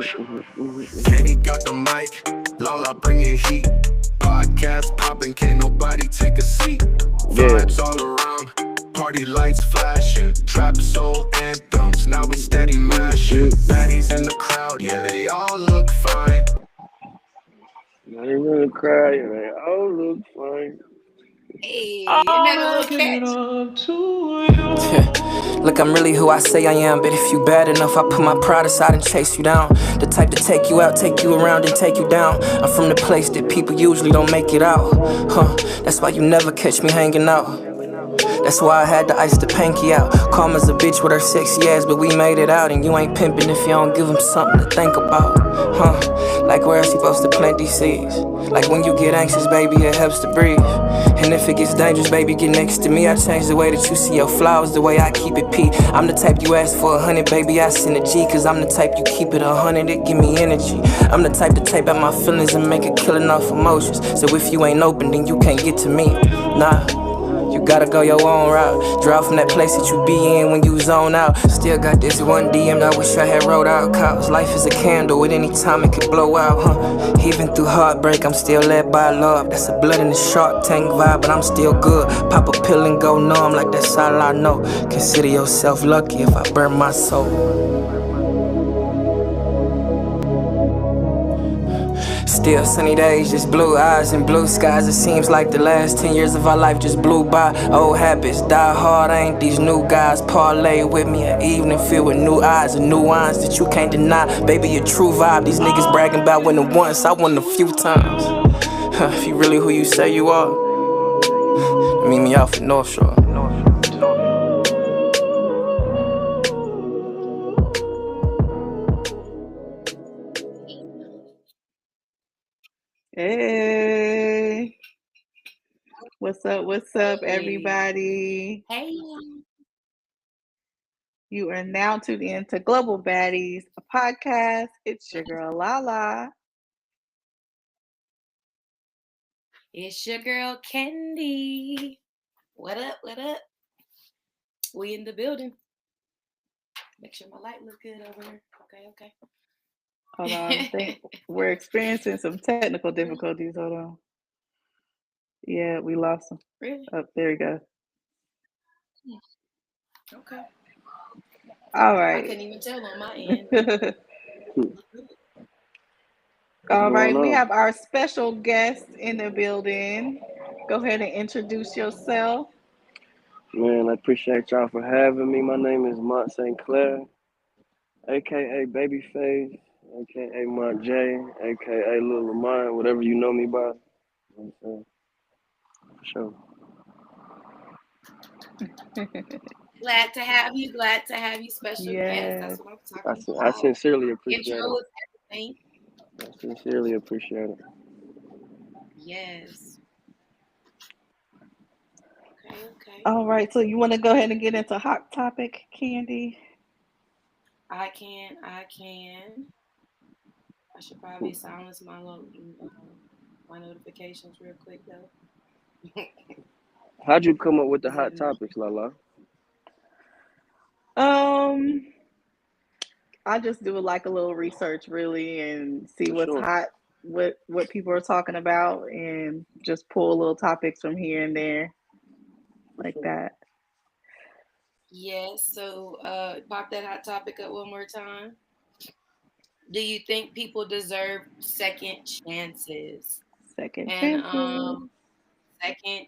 Kenny got the mic, Lala bringing heat. Podcast popping, can't nobody take a seat. Vibes all around, party lights flashing. Trap soul anthems, now we steady mashing. Baddies in the crowd, yeah, they all look fine. Now they gonna cry, and they all look fine. Hey, another little catch. Look, I'm really who I say I am, but if you bad enough, I put my pride aside and chase you down. The type to take you out, take you around, and take you down. I'm from the place that people usually don't make it out. That's why you never catch me hanging out. That's why I had to ice the panky out. Karma's a bitch with her sexy ass, but we made it out. And you ain't pimping if you don't give them something to think about. Like where else you supposed to plant these seeds? Like when you get anxious, baby, it helps to breathe. And if it gets dangerous, baby, get next to me. I change the way that you see your flowers, the way I keep it P. I'm the type you ask for 100, baby, I send a G. Cause I'm the type you keep it 100, it give me energy. I'm the type to tape out my feelings and make a killing off emotions. So if you ain't open, then you can't get to me. Nah. You gotta go your own route. Draw from that place that you be in when you zone out. Still got this one DM I wish I had wrote out. Cause life is a candle, at any time it could blow out, Even through heartbreak, I'm still led by love. That's a blood in the Shark Tank vibe, but I'm still good. Pop a pill and go numb, like that's all I know. Consider yourself lucky if I burn my soul. Still sunny days, just blue eyes and blue skies. It seems like the last 10 years of our life just blew by. Old habits die hard, ain't these new guys. Parlay with me an evening filled with new eyes and new wines that you can't deny. Baby, a true vibe. These niggas bragging about winning once, I won a few times. If you really who you say you are, meet me out for North Shore. Hey, what's up, everybody? Hey. You are now tuned in to Global Baddies, a podcast. It's your girl, Lala. It's your girl, Candy. What up, what up? We in the building. Make sure my light look good over here. Okay. Hold on, I think we're experiencing some technical difficulties. Hold on. Yeah, we lost him. Really? Oh, there you go. Okay. All right. I couldn't even tell on my end. All right, we have our special guest in the building. Go ahead and introduce yourself. Man, I appreciate y'all for having me. My name is Mont St. Clair, aka Babyface, aka Mont J, aka Lil Lamont, whatever you know me by. You know what I'm saying? For sure. Glad to have you, special guest. That's what I'm talking about. I sincerely appreciate Intro it. is everything. I sincerely appreciate it. Yes. Okay. All right, so you want to go ahead and get into hot topic, Candy? I can. I should probably silence my notifications real quick though. How'd you come up with the hot topics, Lala? I just do like a little research really and see For what's sure. hot, what people are talking about, and just pull little topics from here and there, like that. Yes. So pop that hot topic up one more time. Do you think people deserve second chances? Second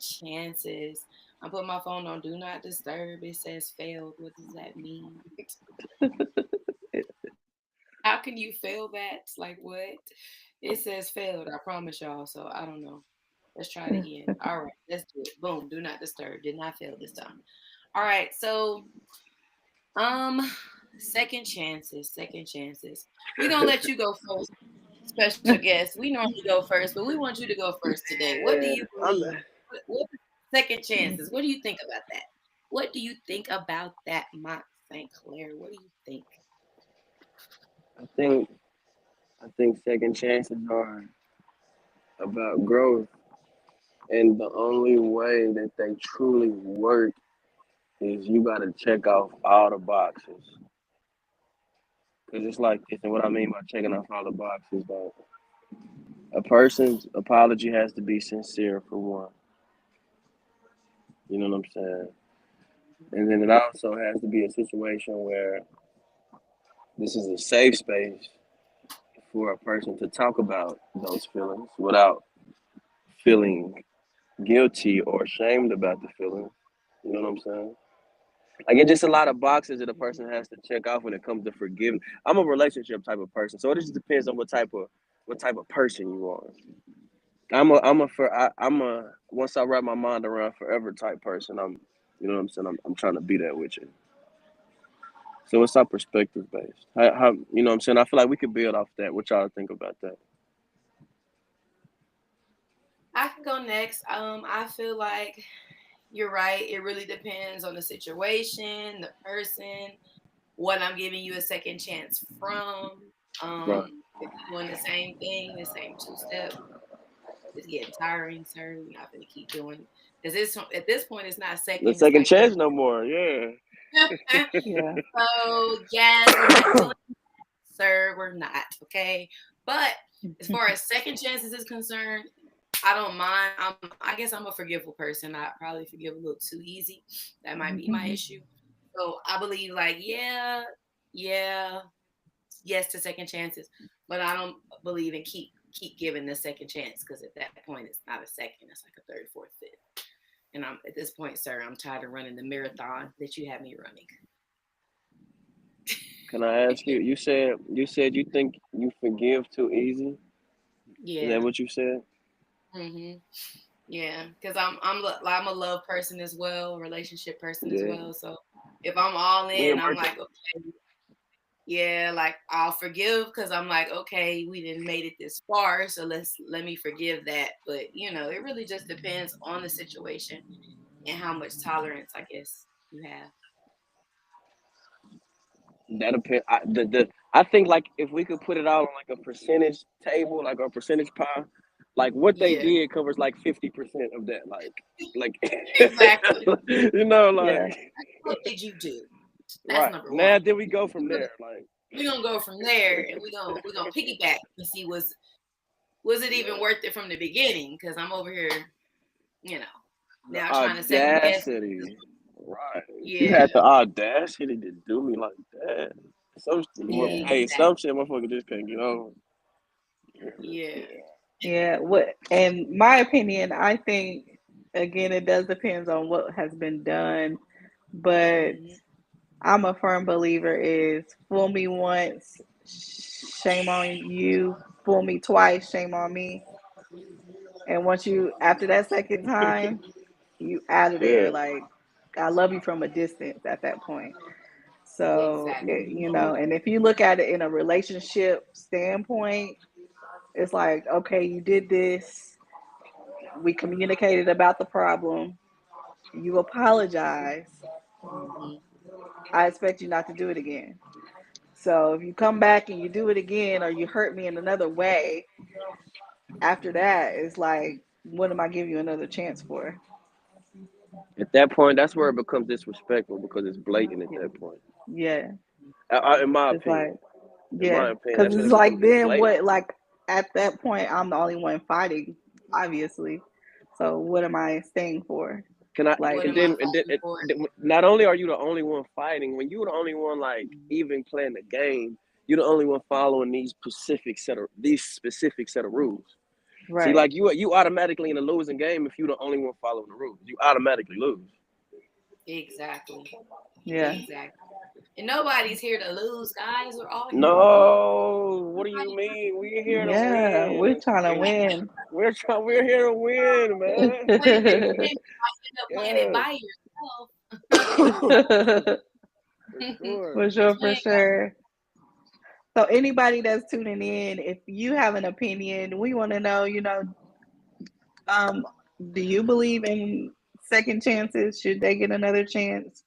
chances. I put my phone on do not disturb. It says failed. What does that mean? How can you fail that? Like what? It says failed. I promise y'all. So I don't know. Let's try it again. All right, let's do it. Boom. Do not disturb. Did not fail this time. All right. So, second chances. We're gonna let you go first, special guest. We normally go first, but we want you to go first today. What do you believe? What second chances? What do you think about that? What do you think about that, Mont St. Clair? What do you think? I think second chances are about growth, and the only way that they truly work is you got to check off all the boxes. Because it's like this, and what I mean by checking off all the boxes, that a person's apology has to be sincere for one. You know what I'm saying? And then it also has to be a situation where this is a safe space for a person to talk about those feelings without feeling guilty or ashamed about the feelings. You know what I'm saying? Like it's just a lot of boxes that a person has to check off when it comes to forgiveness. I'm a relationship type of person, so it just depends on what type of person you are. I'm a once I wrap my mind around forever type person. You know what I'm saying. I'm trying to be that with you. So it's our perspective based. How you know what I'm saying. I feel like we could build off that. What y'all think about that? I can go next. I feel like you're right. It really depends on the situation, the person, what I'm giving you a second chance from. Right. If you're doing the same thing, the same two step, it's getting tiring, sir. We're not going to keep doing because this at this point it's not The second, it's second like third. chance no more. Yeah. Yeah. So yes, we're not doing it, sir. We're not okay. But as far as second chances is concerned, I don't mind. I guess I'm a forgiveful person. I probably forgive a little too easy. That might be my issue. So I believe like yeah, yes to second chances, but I don't believe in keep giving the second chance because at that point it's not a second, it's like a third, fourth, fifth. And I'm at this point, sir, I'm tired of running the marathon that you have me running. Can I ask you? You said you think you forgive too easy. Is that Yeah. what you said? Mhm. Yeah, because I'm a love person as well, a relationship person as Yeah. well. So if I'm all We in, ain't I'm working. like, okay, yeah, like I'll forgive because I'm like, okay, we didn't made it this far, so let me forgive that. But it really just depends on the situation and how much tolerance I guess you have. That depend. I think like if we could put it all on like a percentage table, like a percentage pie, like what they Yeah, did covers like 50% of that. Like exactly. Yeah. like What did you do? That's right number one. now. Then we go from there. Like We're gonna go from there, and we're gonna piggyback and see was it even worth it from the beginning? Because I'm over here, you know, the now trying to second guess. audacity, right? You Yeah, had the audacity to do me like that. Well, hey, exactly. some shit, motherfucker just can't get over. Yeah. Yeah. What in my opinion, I think again it does depends on what has been done, but Mhm. I'm a firm believer is fool me once, shame on you, fool me twice, shame on me. And once you after that second time, you out of there. Yeah. Like I love you from a distance at that point. So Exactly. and if you look at it in a relationship standpoint, it's like, okay, you did this, we communicated about the problem, you apologize, Hmm. I expect you not to do it again. So if you come back and you do it again or you hurt me in another way, after that, it's like, what am I giving you another chance for? At that point, that's where it becomes disrespectful because it's blatant at that point. Yeah. In my It's opinion, like, yeah. that's Because when it's it like, becomes just then blatant. what, like, at that point, I'm the only one fighting, obviously. So what am I staying for? Can I? Like, What am I fighting for? Not only are you the only one fighting, when you're the only one like even playing the game, you're the only one following these specific set of rules. See, right. like you automatically in a losing game if you're the only one following the rules. You automatically lose. Exactly. Yeah. Exactly. And nobody's here to lose, guys. We're all here to win. No, what do you mean? We're here to Yeah. We're win. trying to win. We're here to win, man. Playing this game, you might end up playing it Yeah, by yourself. for sure. For sure, You for ain't got sure. So anybody that's tuning in, if you have an opinion, we want to know, um, do you believe in second chances? Should they get another chance?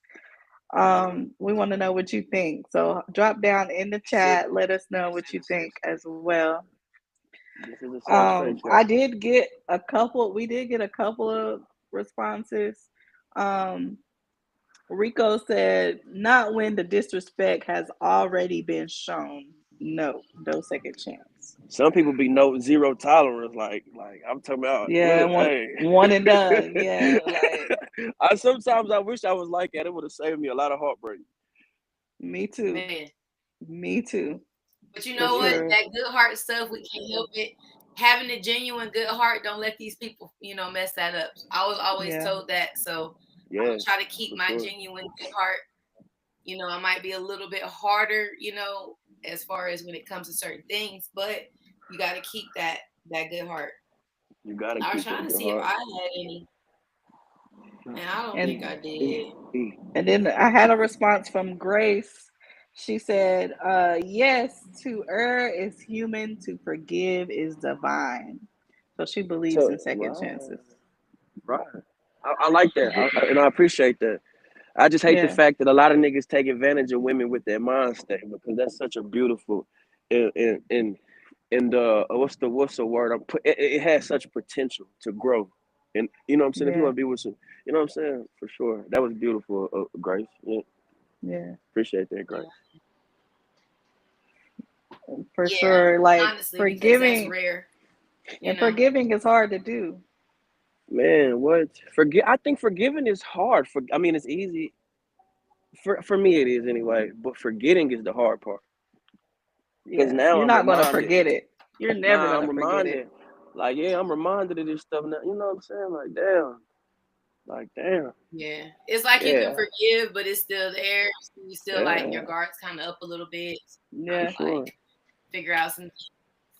We want to know what you think. So drop down in the chat, let us know what you think as well. This is a safe space, I y'all. did get a couple, we did get a couple of responses. Um, Rico said, "Not when the disrespect has already been shown. No second chance." Some people be no zero tolerance. Like I'm talking about. Yeah, Look, hey. one and done. Yeah, like Sometimes I wish I was like that. It would have saved me a lot of heartbreak. me too. Man. Me too. But you For know what? sure. That good heart stuff, we can't help it. Having a genuine good heart, don't let these people, mess that up. I was always Yeah. told that. So I'm Yeah, gonna try to keep for my sure. genuine good heart. I might be a little bit harder, as far as when it comes to certain things, but you got to keep that good heart. You gotta I was keep that trying to good see if heart. I had any, and I don't And think I did. and then I had a response from Grace. She said, yes, to err is human, to forgive is divine. So she believes in second chances. Right. I like that, and I appreciate that. I just hate the Yeah. fact that a lot of niggas take advantage of women with their mind state, because that's such a beautiful, in the what's the word? It has such potential to grow, and you know what I'm saying. If you Yeah. want to be with some, you know what I'm saying, for sure. That was beautiful, Grace. Yeah, Yeah. appreciate that, Grace. For Yeah, sure. Like honestly, because that's forgiving rare. and forgiving is hard to do. Man, what I think forgiving is hard. I mean, it's easy. For me, it is anyway. But forgetting is the hard part. Because Yeah. now You're I'm not gonna reminded. forget it. You're never I'm gonna forget it. reminded. Like, yeah, I'm reminded of this stuff now. You know what I'm saying? Like, damn. Yeah, it's like you can Yeah, forgive, but it's still there. So you still like your yeah, guard's kind of up a little bit. Yeah. for sure. Like figure out some.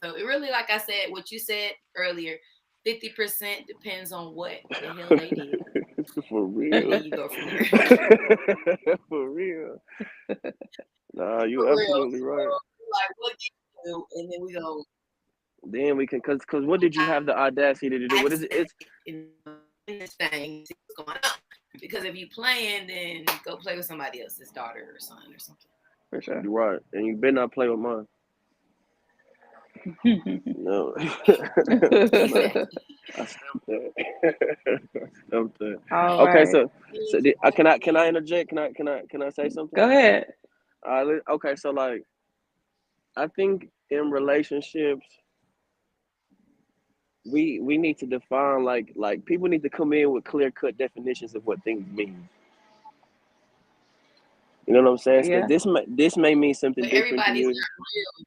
So it really, like I said, what you said earlier, 50% depends on what the hell they did, For and real. then you go from there. For real. Nah, For you real. absolutely right. Like what did you do, and then we go. Then we can, cause what did you have the audacity to do? What is it? It's In this thing, see what's going on. Because if you playing, then go play with somebody else's daughter or son or something. For sure. You're right, and you better not play with mine. No. Exactly. I stamped that. I stamped that. All Okay, right. so can I interject? Can I say something? Go ahead. Okay, so like I think in relationships we need to define, like people need to come in with clear cut definitions of what things mean. You know what I'm saying? Yeah. Because this may mean something But different to everybody's you. not real.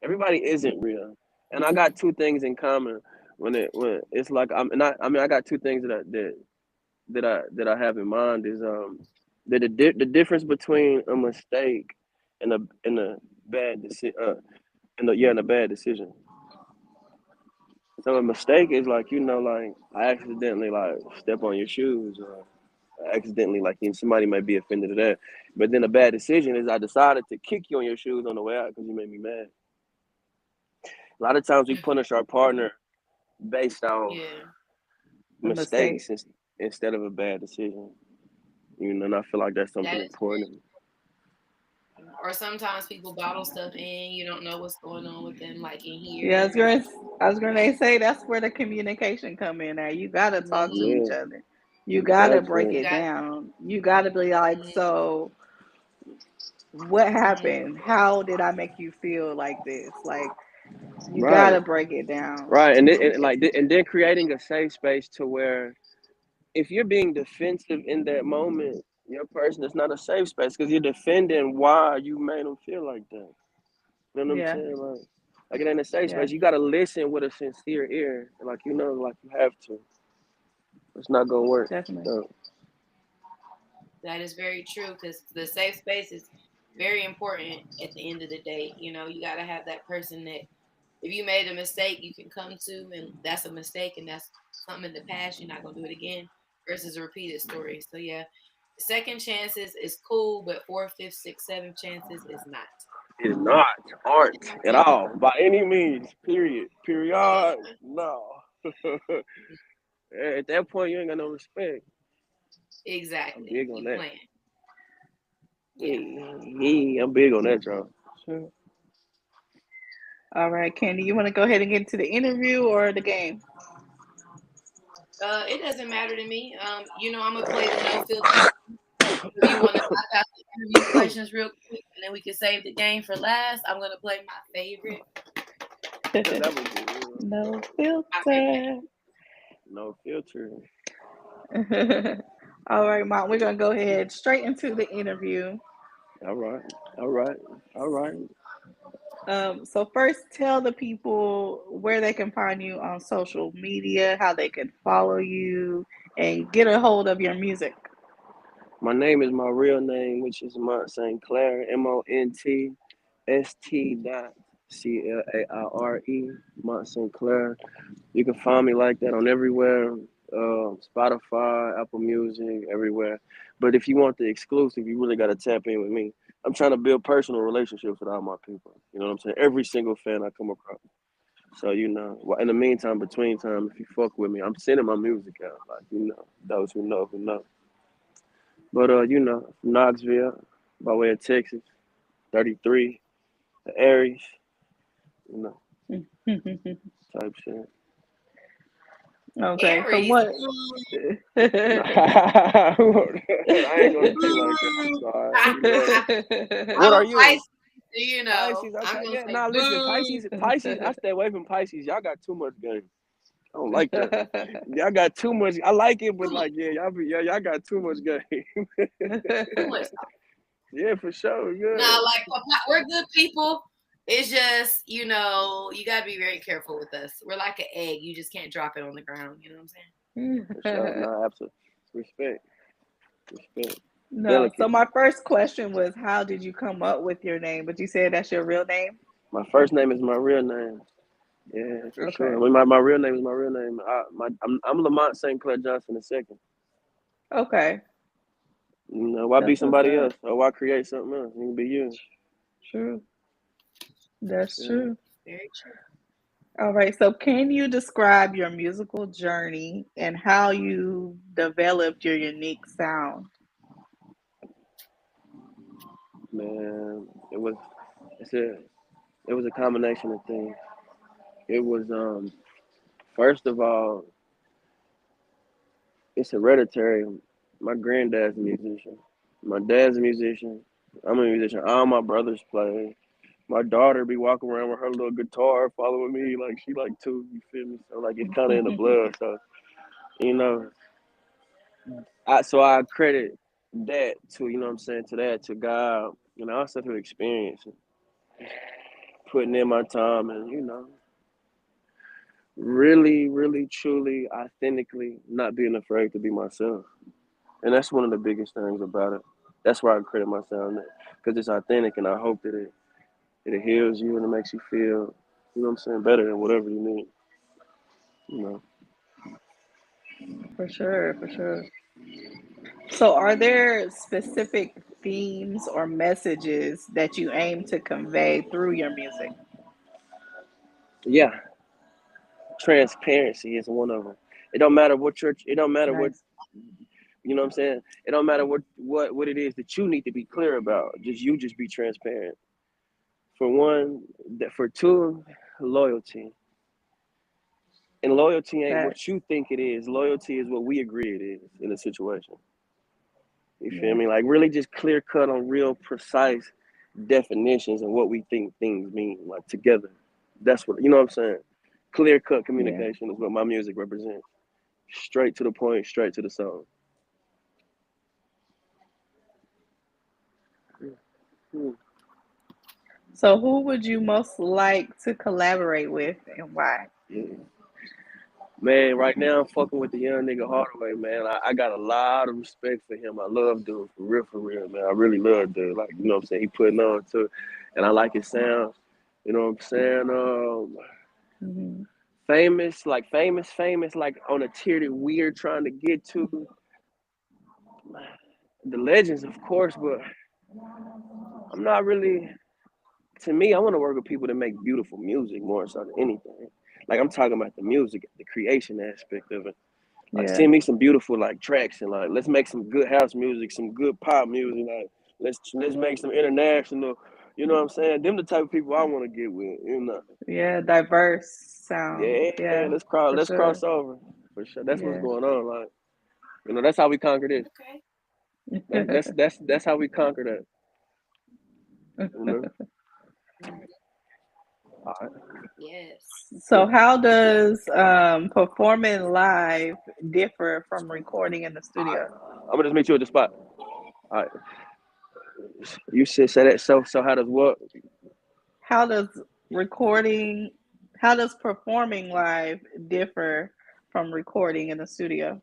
Everybody isn't real, and I got two things in common when it's like I got two things that I have in mind is that the difference between a mistake and a bad decision and a bad decision. So a mistake is like, like I accidentally like step on your shoes, or accidentally like somebody might be offended at that. But then a bad decision is I decided to kick you on your shoes on the way out because you made me mad. A lot of times we punish our partner based on Yeah. mistakes instead of a bad decision. And I feel like that's something important. Or sometimes people bottle stuff in. You don't know what's going on with them, like in here. Yeah, I was gonna say that's where the communication come in at. You gotta talk to each other. You gotta break it down. You gotta be like, so what happened? How did I make you feel like this? Like you gotta break it down. Right, and then creating a safe space to where if you're being defensive in that moment, your person is not a safe space because you're defending why you made them feel like that. You know what I'm saying? Like it ain't a safe space. You gotta listen with a sincere ear, like you have to. It's not gonna work. Definitely. So. That is very true, because the safe space is very important at the end of the day. You got to have that person that if you made a mistake, you can come to, and that's a mistake, and that's something in the past. You're not going to do it again, versus a repeated story. So, yeah, second chances is cool, but 4th, 5th, 6th, 7th chances is not. It's not art at all, by any means, period. No. At that point, you ain't got no respect. Exactly. I'm big on that. Playing. Yeah, I'm big on that, y'all. Sure. All right, Candy, you want to go ahead and get into the interview or the game? It doesn't matter to me. I'm gonna play the no filter. If you want to knock out the interview questions real quick, and then we can save the game for last, I'm gonna play my favorite. That would be real. No filter. No filter. All right, Mom, we're gonna go ahead straight into the interview. All right. So first, tell the people where they can find you on social media, how they can follow you, and get a hold of your music. My name is my real name, which is Mont St. Clair, MONTST CLAIRE, Mont St. Clair. You can find me like that on everywhere, Spotify, Apple Music, everywhere. But if you want the exclusive, you really got to tap in with me. I'm trying to build personal relationships with all my people. You know what I'm saying? Every single fan I come across. So, in the meantime, between time, if you fuck with me, I'm sending my music out. Like, those who know, who know. But, Knoxville, by way of Texas, 33, the Aries, type shit. Okay, so Aries. what? I ain't gonna be like that. I'm sorry. What are you? Pisces, Pisces. I'm Okay. gonna Yeah. say Nah, listen, Pisces. I stay away from Pisces. Y'all got too much game. I don't like that. Y'all got too much. I like it, but y'all got too much game. too much. Yeah, for sure. Yeah. Nah, like we're good people. It's just, you gotta be very careful with us. We're like an egg. You just can't drop it on the ground. You know what I'm saying? For sure. No, absolutely. Respect. No. Delicate. So my first question was, how did you come up with your name? But you said that's your real name? My first name is my real name. Yeah, for sure. I mean, my real name is my real name. I'm Lamont St. Clair Johnson II. Okay. Why be somebody else? Or why create something else? You can be you. True. That's true. Very true. All right. So can you describe your musical journey and how you developed your unique sound? Man, it was a combination of things. It was first of all, it's hereditary. My granddad's a musician. My dad's a musician. I'm a musician. All my brothers play. My daughter be walking around with her little guitar following me like she like 2, you feel me? So like it's kinda in the blood. So, I credit that to, to God, also to experience, putting in my time and, really, really, truly, authentically not being afraid to be myself. And that's one of the biggest things about it. That's why I credit my sound, because it's authentic, and I hope that it heals you and it makes you feel, better than whatever you need. For sure, for sure. So are there specific themes or messages that you aim to convey through your music? Yeah, transparency is one of them. It don't matter what church. It don't matter what. Nice. You know what I'm saying? It don't matter what it is that you need to be clear about. Just be transparent. For one, for two, loyalty. And loyalty ain't what you think it is. Loyalty is what we agree it is in a situation. You feel me? Like really just clear cut on real precise definitions and what we think things mean, like together. That's what, you know what I'm saying? Clear cut communication is what my music represents. Straight to the point, straight to the song. So who would you most like to collaborate with and why? Man, right now I'm fucking with the young nigga Hardaway, man. I got a lot of respect for him. I love dude, for real, man. I really love dude. Like, you know what I'm saying? He putting on too. And I like his sound. You know what I'm saying? Famous, like on a tier that we're trying to get to. The legends, of course, but I'm not really, to me, I want to work with people that make beautiful music more so than anything. Like I'm talking about the music, the creation aspect of it. Like send me some beautiful like tracks and like let's make some good house music, some good pop music. Like let's make some international. You know what I'm saying? Them the type of people I want to get with. Yeah, diverse sound. Yeah. Let's cross over for sure. That's what's going on. Like that's how we conquer this. Okay. That's how we conquer that. You know. All right. Yes. So, how does performing live differ from recording in the studio? I'm gonna just meet you at the spot. All right. You said say that. So how does what? How does recording, how does performing live differ from recording in the studio?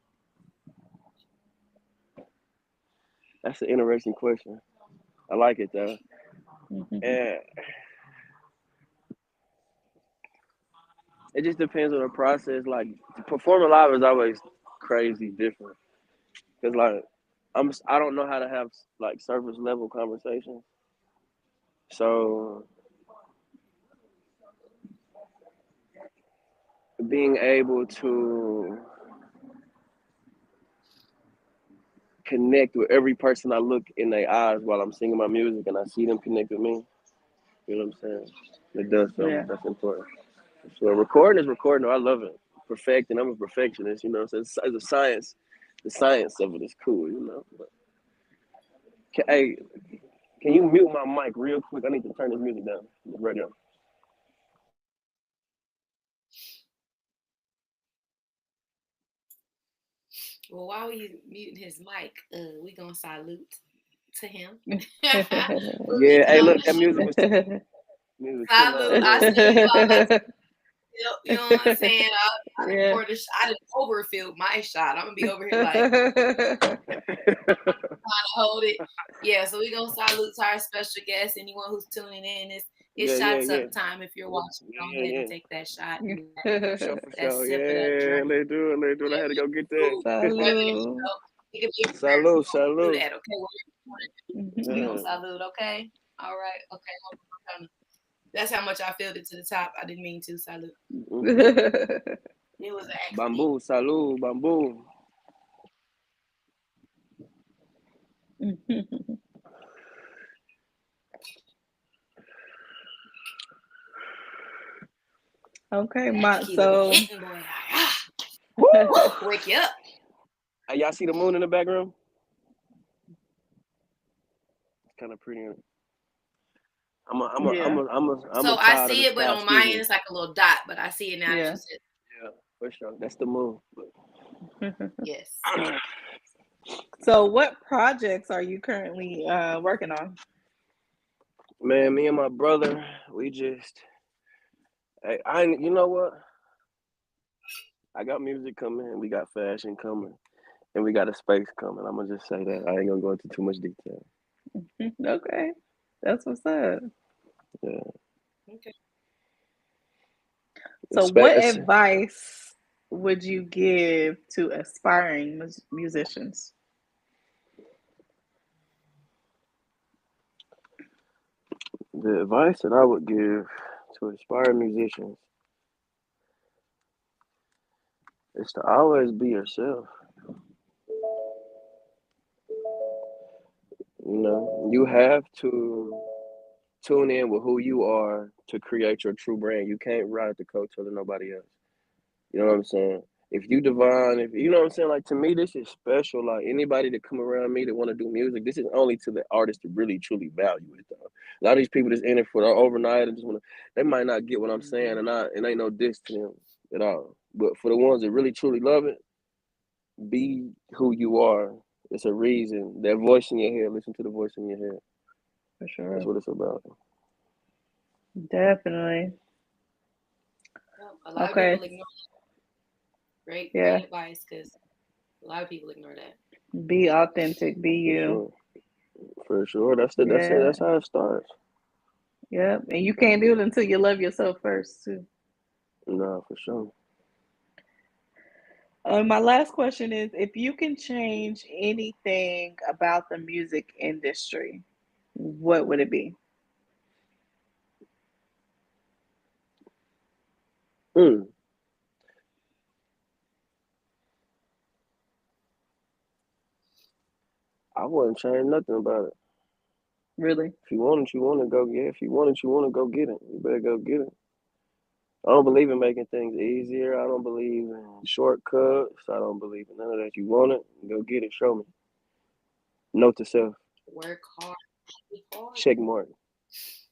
That's an interesting question. I like it though. Mhm. And it just depends on the process. Like performing live is always crazy different. Cause like I don't know how to have like surface level conversations. So being able to connect with every person I look in their eyes while I'm singing my music and I see them connect with me. You know what I'm saying? It does something Yeah. that's important. So recording is recording. I love it. Perfecting. I'm a perfectionist. You know, so it's a science. The science of it is cool. You know. But hey, can you mute my mic real quick? I need to turn this music down. Right now. Well, while we muting his mic, we gonna salute to him. Yeah. Hey, look, that music was too Salute. loud. I Yeah. see you all. You know what I'm saying? Yeah. I didn't overfill my shot. I'm gonna be over here like trying to hold it. Yeah, so we're gonna salute to our special guest. Anyone who's tuning in, it's Yeah. shots Yeah. up time. If you're watching, go Yeah. ahead and Yeah. take that shot. For sure. For That sure. sip of that Yeah. drink. Let's do it. Let's do it. I had to go get Food, whether that. it's, Salud. it could be a prayer. Salute. We're gonna do Salute. that, okay? Mhm. We gonna Yeah. salute, okay? All right, okay. That's how much I filled it to the top. I didn't mean to salute. It was an accident. Bamboo. Salute. Bamboo. Okay, That tequila be hitting, boy. Wake you up. Hey, y'all see the moon in the background? It's kind of pretty. I'm a So I child of see the it, but sky. on my Excuse end me. it's like a little dot. But I see it now that Yeah. you said Yeah, for sure. That's the moon. yes. So, what projects are you currently working on? Man, me and my brother, we just. Hey, you know what? I got music coming, we got fashion coming, and we got a space coming. I'm gonna just say that. I ain't gonna go into too much detail. Okay, that's what's up. Yeah. Okay. So, what advice would you give to aspiring musicians? The advice that I would give to aspiring musicians is to always be yourself. You know, you have to tune in with who you are to create your true brand. You can't ride the coattail of nobody else. You know what I'm saying? If you divine, if you know what I'm saying, like to me, this is special. Like anybody that come around me that want to do music, this is only to the artist that really truly value it. Though a lot of these people that's in it for the overnight and just want to, they might not get what I'm saying, and ain't no diss to them at all. But for the ones that really truly love it, be who you are. It's a reason. That voice in your head. Listen to the voice in your head. For That's sure. what it's about. Definitely. A lot Okay. of people ignore that. Great advice because a lot of people ignore that. Be authentic. Be you. For sure. That's it. That's how it starts. Yep. And you can't do it until you love yourself first, too. No, for sure. My last question is, if you can change anything about the music industry, what would it be? I wouldn't change nothing about it. Really? If you want it, you want to go get it. If you want it, you want to go get it. You better go get it. I don't believe in making things easier. I don't believe in shortcuts. I don't believe in none of that. You want it, go get it. Show me. Note to self. Work hard. Be hard. Check mark.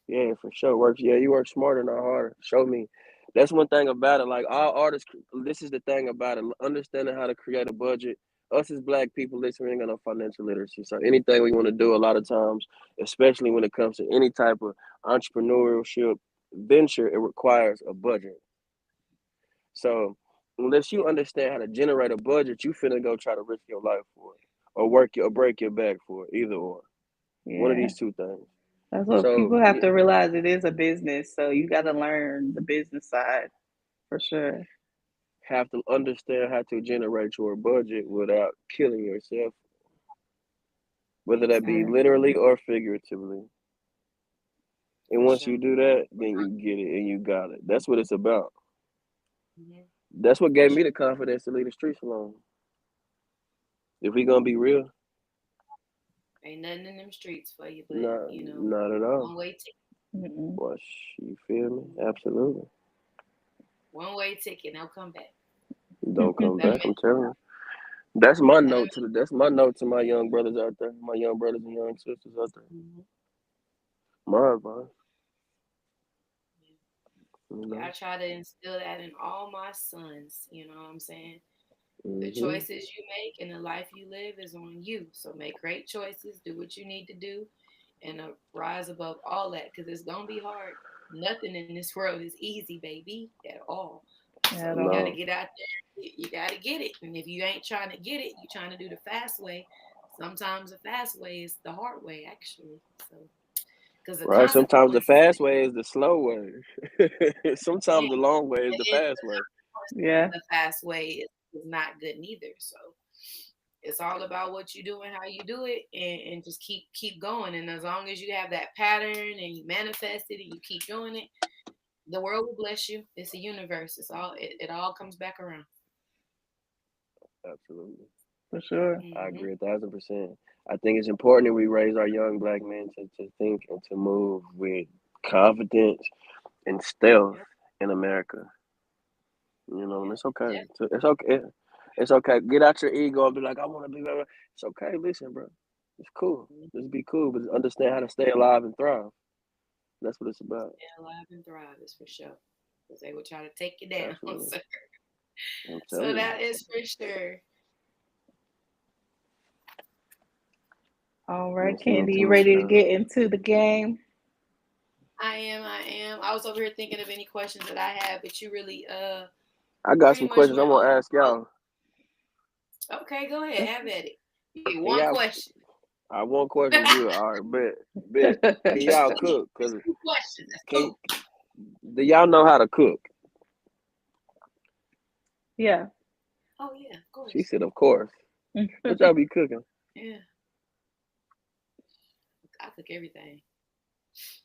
Yeah, for sure. Works. Yeah, you work smarter, not harder. Show me. That's one thing about it. Like all artists, this is the thing about it. Understanding how to create a budget. Us as black people, listen, we ain't got no financial literacy. So anything we want to do, a lot of times, especially when it comes to any type of entrepreneurship venture, it requires a budget. So unless you understand how to generate a budget, you finna go try to risk your life for it, or work or break your back for it. Either or, one of Yeah. these two things. That's what So people have to realize. It is a business, so you got to learn the business side for sure. have to understand how to generate your budget without killing yourself, whether that be Yeah. literally or figuratively. And once Sure. you do that, then you get it and you got it. That's what it's about. Mhm. That's what gave me the confidence to leave the streets alone. If we gonna be real, Ain't nothing in them streets for you, but not you know, not at all. one way ticket. Mm-mm. Well, you feel me? Absolutely. One way ticket. Now come back. Don't come Better back. make, I'm telling you. That's my better note to the. That's my note to my young brothers out there, my young brothers and young sisters out there. make, My advice, you Yeah, I know. try to instill that in all my sons. You know what I'm saying? The Hmm. choices you make and the life you live is on you. So make great choices, do what you need to do, and rise above all that because it's going to be hard. Nothing in this world is easy, baby, at all. So At you got all. to No, get out there. You got to get it. And if you ain't trying to get it, you're trying to do the fast way. Sometimes the fast way is the hard way, actually. So, because the right. Sometimes the consequences, fast way is the slow way. yeah, Sometimes the long way is the and fast way. Yeah. the fast way is not good neither. So it's all about what you do and how you do it, and just keep going. And as long as you have that pattern and you manifest it and you keep doing it, the world will bless you. It's a universe. It all comes back around. Absolutely. For sure. I Hmm. agree 1,000%. I think it's important that we raise our young black men to think and to move with confidence and stealth Yep. in America. And Yep. it's okay. Yep. It's okay. It's okay. Get out your ego and be like, I want to be. Blah, blah. It's okay. Listen, bro. It's cool. Just be cool, but understand how to stay alive and thrive. That's what it's about. Stay alive and thrive is for sure. Because they will try to take you down. Absolutely. So, I'm so telling you. that is for sure. All right, Let's see Candy, too you much ready to time. get into the game? I am. I am. I was over here thinking of any questions that I had, but you really I got pretty some much questions I went want over to ask all. y'all. Okay, go ahead. Have at it. You get Can one y'all? question. I want question good. All right, bet. Can It's y'all two, cook? it's Cause two questions. That's can two. do y'all know how to cook? Yeah. Oh yeah, of She course. said, of course. What y'all be cooking? Yeah, I cook everything.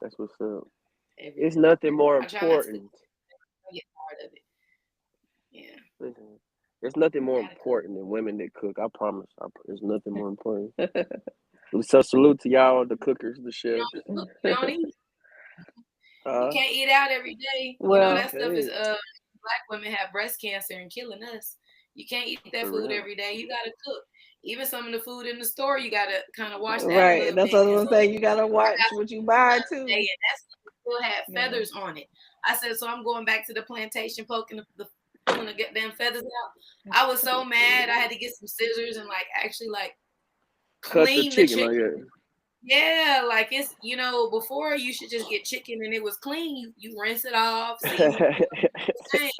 That's what's up. It's Everything. nothing more I try not to important. get tired of it. Yeah, Listen, there's nothing more gotta cook. important than women that cook. I promise. There's nothing more important. So salute to y'all, the cookers, the You chefs. don't cook. You don't eat. You Huh? can't eat out every day. You know You Well, that stuff is can't. black women have breast cancer and killing us. You can't eat that For food real. every day. You gotta cook. Even some of the food in the store, you gotta kind of watch that a right. little That's bit what I because was gonna say. You gotta I watch got some what you buy the other day too. and that still had Yeah. feathers on it. I said, so I'm going back to the plantation poking pulling the goddamn feathers out. I was so mad. I had to get some scissors and actually Cut the clean the chicken chicken. like that. Yeah, it's before you should just get chicken and it was clean. You rinse it off, season it.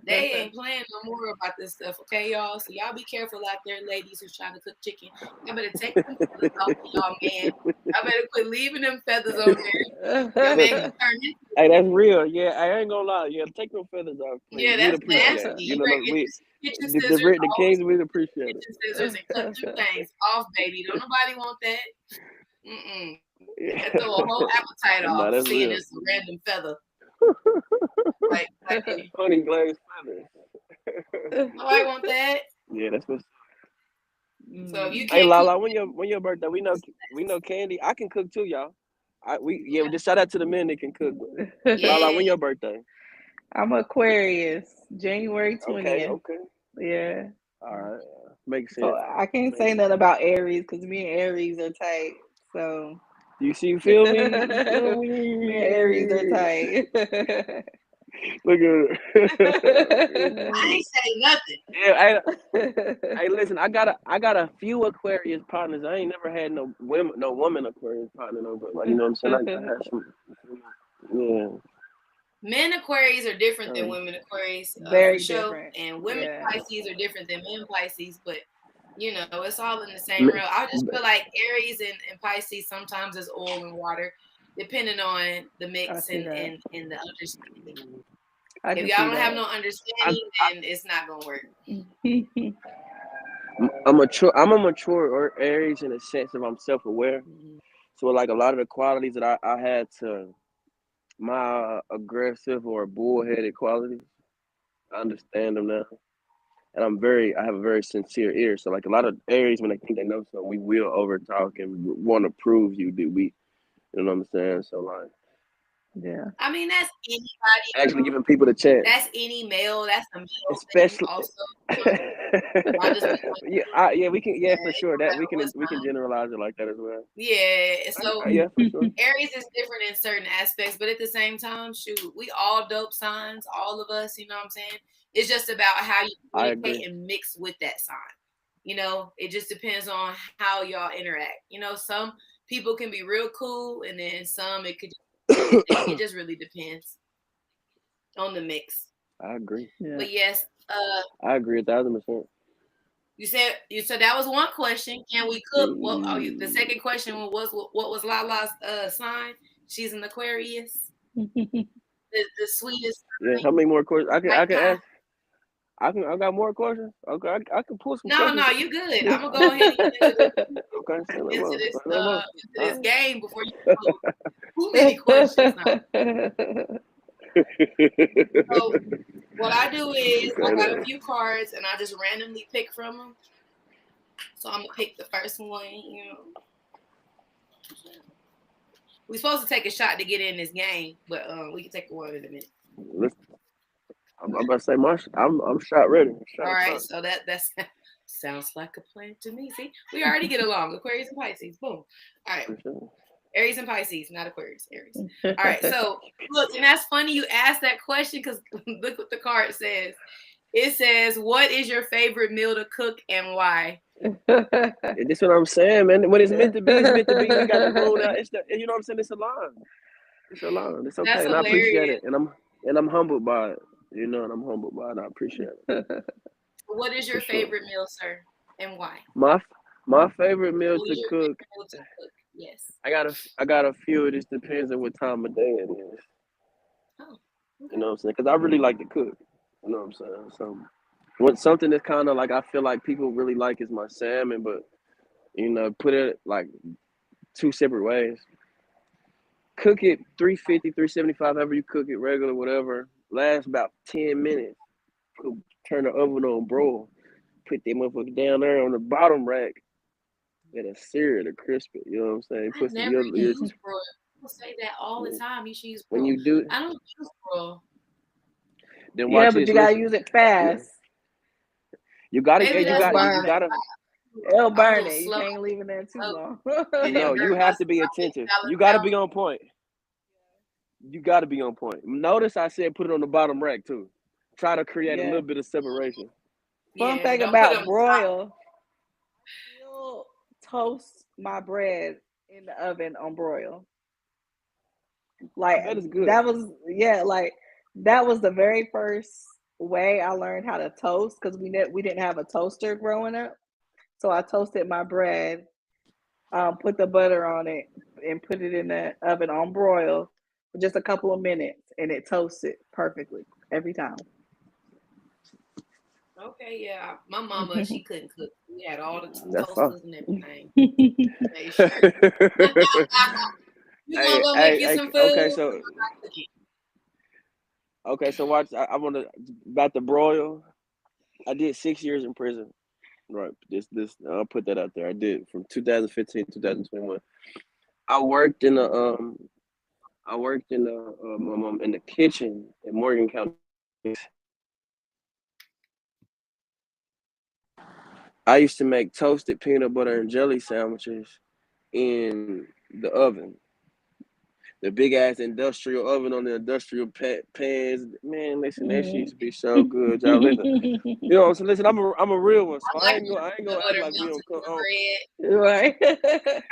They ain't playing no more about this stuff, okay, y'all? So y'all be careful out there, ladies who's trying to cook chicken. Y'all better take them feathers off of y'all, man. Y'all better quit leaving them feathers on there. Your man can turn into Hey, that's real. Yeah, I ain't gonna lie. Yeah, take them feathers off, please. yeah, We'd that's appreciate it. nasty. You You know, better we get your the scissors. the Always kings, we'd appreciate get it. your scissors and cut them things off, baby. Don't nobody want that. Mm-mm. Yeah. That throw a whole appetite Nah, off that's seeing real. this random feather. Like, Honey glazed feathers. nobody want that. Yeah, that's what's. So if you Hey, can't cook, Lala, when your birthday? We know Candy. I can cook too, y'all. yeah, Just shout out to the men that can cook. Lala, yeah. when your birthday? I'm Aquarius, January Okay, 20th. okay. Yeah. All right. Makes So sense. I can't say nothing about Aries because me and Aries are tight. So You feel me? You feel me and Aries are me? tight. Look at I ain't say nothing. Yeah, hey, listen, I got a few Aquarius partners. I ain't never had no woman Aquarius partner though, but like you know what I'm saying? I had some. Yeah. Men Aquarius are different than women Aquarius, Very for sure. different. And women Yeah. Pisces are different than men Pisces, but you know, it's all in the same realm. I just feel like Aries and Pisces sometimes is oil and water, depending on the mix and the understanding. If y'all don't have no understanding, then it's not gonna work. I'm a mature Aries in the sense of I'm self-aware. So like a lot of the qualities that I had to my aggressive or bullheaded qualities, I understand them now. And I have a very sincere ear. So like a lot of Aries, when they think they know something, we will over talk and want to prove you know what I'm saying? So like, yeah. I mean, that's anybody. Actually giving people the chance. That's any male. That's a male especially thing also. we can for sure that we can generalize it like that as well. Yeah, so yeah, for sure. Aries is different in certain aspects, but at the same time, shoot, we all dope signs, all of us. You know what I'm saying? It's just about how you communicate and mix with that sign. You know, it just depends on how y'all interact. You know, some people can be real cool, and then some it just really depends on the mix. I agree. Yeah. But yes, I agree 1,000%. You said that was one question. Can we cook? Well, the second question was what was Lala's sign? She's an Aquarius. the sweetest. Yeah. How many more questions? I can ask. I got more questions. Okay, I can pull some questions. No, you good. I'm gonna go ahead and get into this game before you go too many questions now. So what I do is I got a few cards and I just randomly pick from them. So I'm gonna pick the first one. You know, we're supposed to take a shot to get in this game, but we can take one in a minute. I'm about to say I'm shot ready. All right, so that sounds like a plan to me. See, we already get along. Aquarius and Pisces. Boom. All right. Aries and Pisces, not Aquarius. Aries. All right. So look, and that's funny you asked that question because look what the card says. It says, "What is your favorite meal to cook and why?" That's what I'm saying, man. When it's meant to be, it's meant to be. We got the moon out. You know what I'm saying? It's aligned. It's aligned. It's okay, That's and hilarious. I appreciate it, and I'm humbled by it. You know, and I'm humbled by it. I appreciate it. What is your favorite meal, sir, and why? My favorite meal to cook. Yes. I got a few. It just depends on what time of day it is. Oh. Okay. You know what I'm saying? Because I really like to cook. You know what I'm saying? So, something that's kind of like I feel like people really like is my salmon, but you know, put it like two separate ways. Cook it 350, 375, however you cook it, regular, whatever. Last about 10 minutes. Turn the oven on, broil. Put that motherfucker down there on the bottom rack. Let it sear to crisp it. You know what I'm saying? I never use broil. People say that all the time. You should use broil. When you do, I don't use broil. Then watch but you gotta use it fast. You gotta, It'll burn it. You can't leave it there too long. No, you have to be attentive. You gotta be on point. You gotta be on point. Notice I said put it on the bottom rack too. Try to create a little bit of separation. Fun thing about broil, I'll toast my bread in the oven on broil. Like that is good. That was the very first way I learned how to toast because we didn't have a toaster growing up. So I toasted my bread, put the butter on it, and put it in the oven on broil for just a couple of minutes, and it toasted perfectly every time. Okay, yeah. My mama, she couldn't cook. We had all the toasters and everything. You gonna go make you some food? Okay, so watch. I want to about the broil. I did 6 years in prison. Right. This I'll put that out there. I did from 2015 to 2021. I worked in the kitchen in Morgan County. I used to make toasted peanut butter and jelly sandwiches in the oven. The big ass industrial oven on the industrial pans. Man, listen, that shit used to be so good, y'all. Listen, you know what I'm saying? Listen, I'm a real one, so I I like ain't gonna peanut act butter like we melted don't come on on. bread. Right. I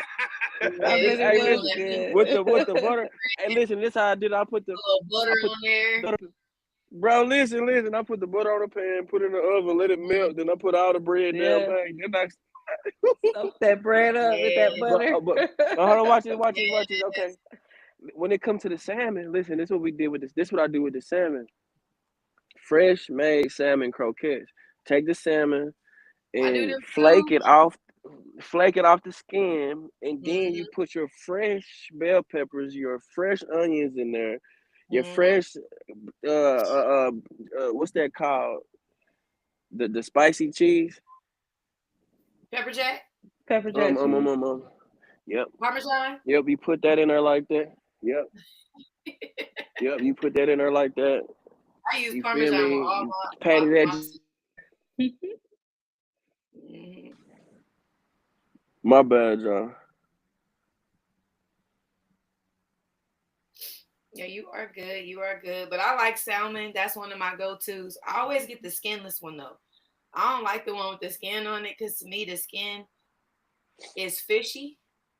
Yeah, bet Hey, it was listen, good. with the butter. Hey, listen, this how I did. a little butter I put on there. butter. Bro, listen. I put the butter on the pan, put it in the oven, let it melt. Then I put all the bread down, Yeah. bang. Then I Soak that bread up with that Yeah. but, butter. hold on, watch this. Yes. Okay, when it comes to the salmon, listen, this is what we did with this. This is what I do with the salmon. Fresh made salmon croquettes. Take the salmon I do and them too. flake it off the skin, and then you Mm-hmm. put your fresh bell peppers, your fresh onions in there, your Mm-hmm. fresh what's that called? The spicy cheese. Pepper jack, Pepper jack cheese. Yep. Parmesan. Yep, you put that in there like that. Yep. Yep, you put that in there like that. I use You feel Parmesan with me? all You patty that. Mhm. My bad, y'all. Yeah, you are good. You are good. But I like salmon. That's one of my go-tos. I always get the skinless one though. I don't like the one with the skin on it because to me the skin is fishy.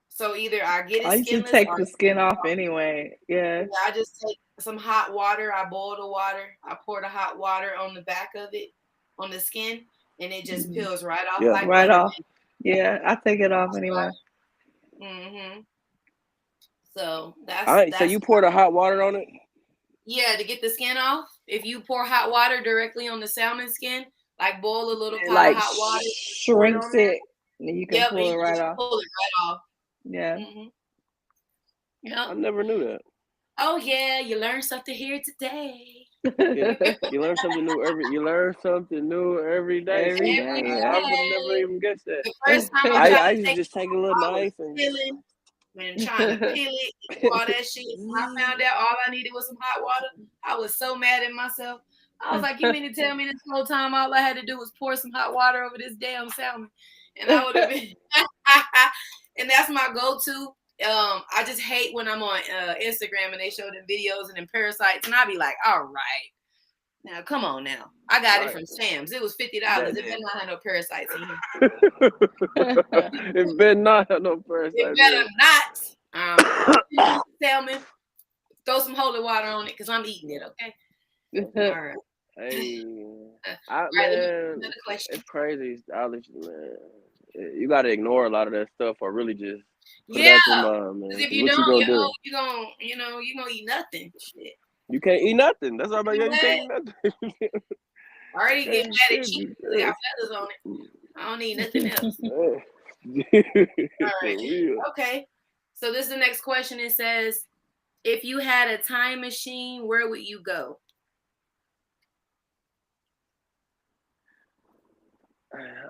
So either I get it I used to skinless take or the skin off anyway. Yeah. I just take some hot water. I boil the water. I pour the hot water on the back of it, on the skin, and it just peels right off Yeah. like Right butter. off. Yeah, I take it off anyway. Mm-hmm. So So that's you pour the hot water on it? yeah, to get the skin off. If you pour hot water directly on the salmon skin, like boil a little It pot of like hot water, pour it shrinks on there. it and you can Yep, and pull you it can right just off. pull it right off. Yeah. Mm-hmm. I Yep. never knew that. Oh yeah, you learned something here today. Yeah. You learn something new every day. Every See, day, Every yeah. I would day. never even guess that. The first time I tried I to used to take just take a little I was knife and peeling and trying to peel it and do all that shit. When I found out all I needed was some hot water, I was so mad at myself. I was like, you mean to tell me this whole time all I had to do was pour some hot water over this damn salmon? And I would have been and that's my go-to. I just hate when I'm on Instagram and they show them videos and them parasites, and I be like, all right. Now, come on now. I got it from Sam's. It was $50. It better not have no parasites in here. It better not have no parasites. It better not. Salmon, throw some holy water on it because I'm eating it, okay? All right. Hey, Right, man, another question. it's crazy. Man, you got to ignore a lot of that stuff, or really just put it Yeah, out your mind, man. because if you What don't, you gonna do? you're gonna eat nothing. Shit. You can't eat nothing. That's what I'm You you can't eat what? nothing. I already get Hey, mad at shit, cheese because it got feathers on it. I don't need nothing else. For All right. real. Okay. So this is the next question. It says, if you had a time machine, where would you go?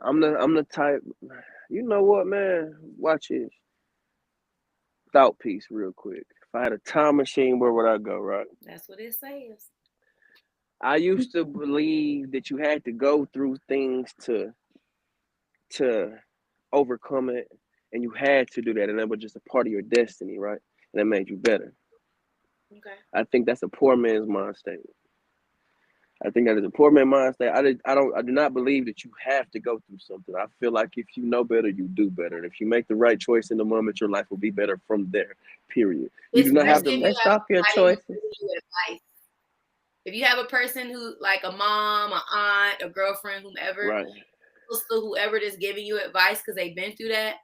I'm the type. You know what, man? Watch this. Thought piece, real quick. If I had a time machine, where would I go? Right. That's what it says. I used to believe that you had to go through things to overcome it, and you had to do that, and that was just a part of your destiny, right? And that made you better. Okay. I think that's a poor man's mind state. I think that is a poor man's mind state. I do not believe that you have to go through something. I feel like if you know better, you do better. And if you make the right choice in the moment, your life will be better from there. Period. You do not have to. Based off your choices. Advice. If you have a person who, like a mom, an aunt, a girlfriend, whomever, Right. sister, whoever that's giving you advice because they've been through that,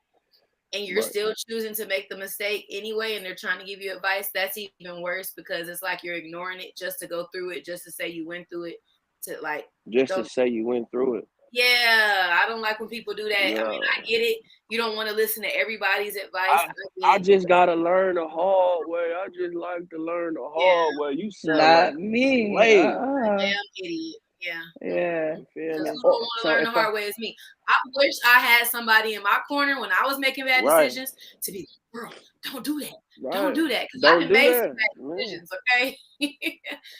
and you're still choosing to make the mistake anyway, and they're trying to give you advice, that's even worse because it's like you're ignoring it just to go through it, just to say you went through it, to like just to say you went through it. Yeah, I don't like when people do that. Yeah. I mean, I get it. You don't want to listen to everybody's advice. I just gotta learn the hard way. I just like to learn the hard way. You sound Not like me. Damn idiot. Yeah. Yeah. You feel me? Who don't want to learn the hard way is me. I wish I had somebody in my corner when I was making bad decisions to be, girl, don't do that. Don't do that. Because I made some bad decisions, okay?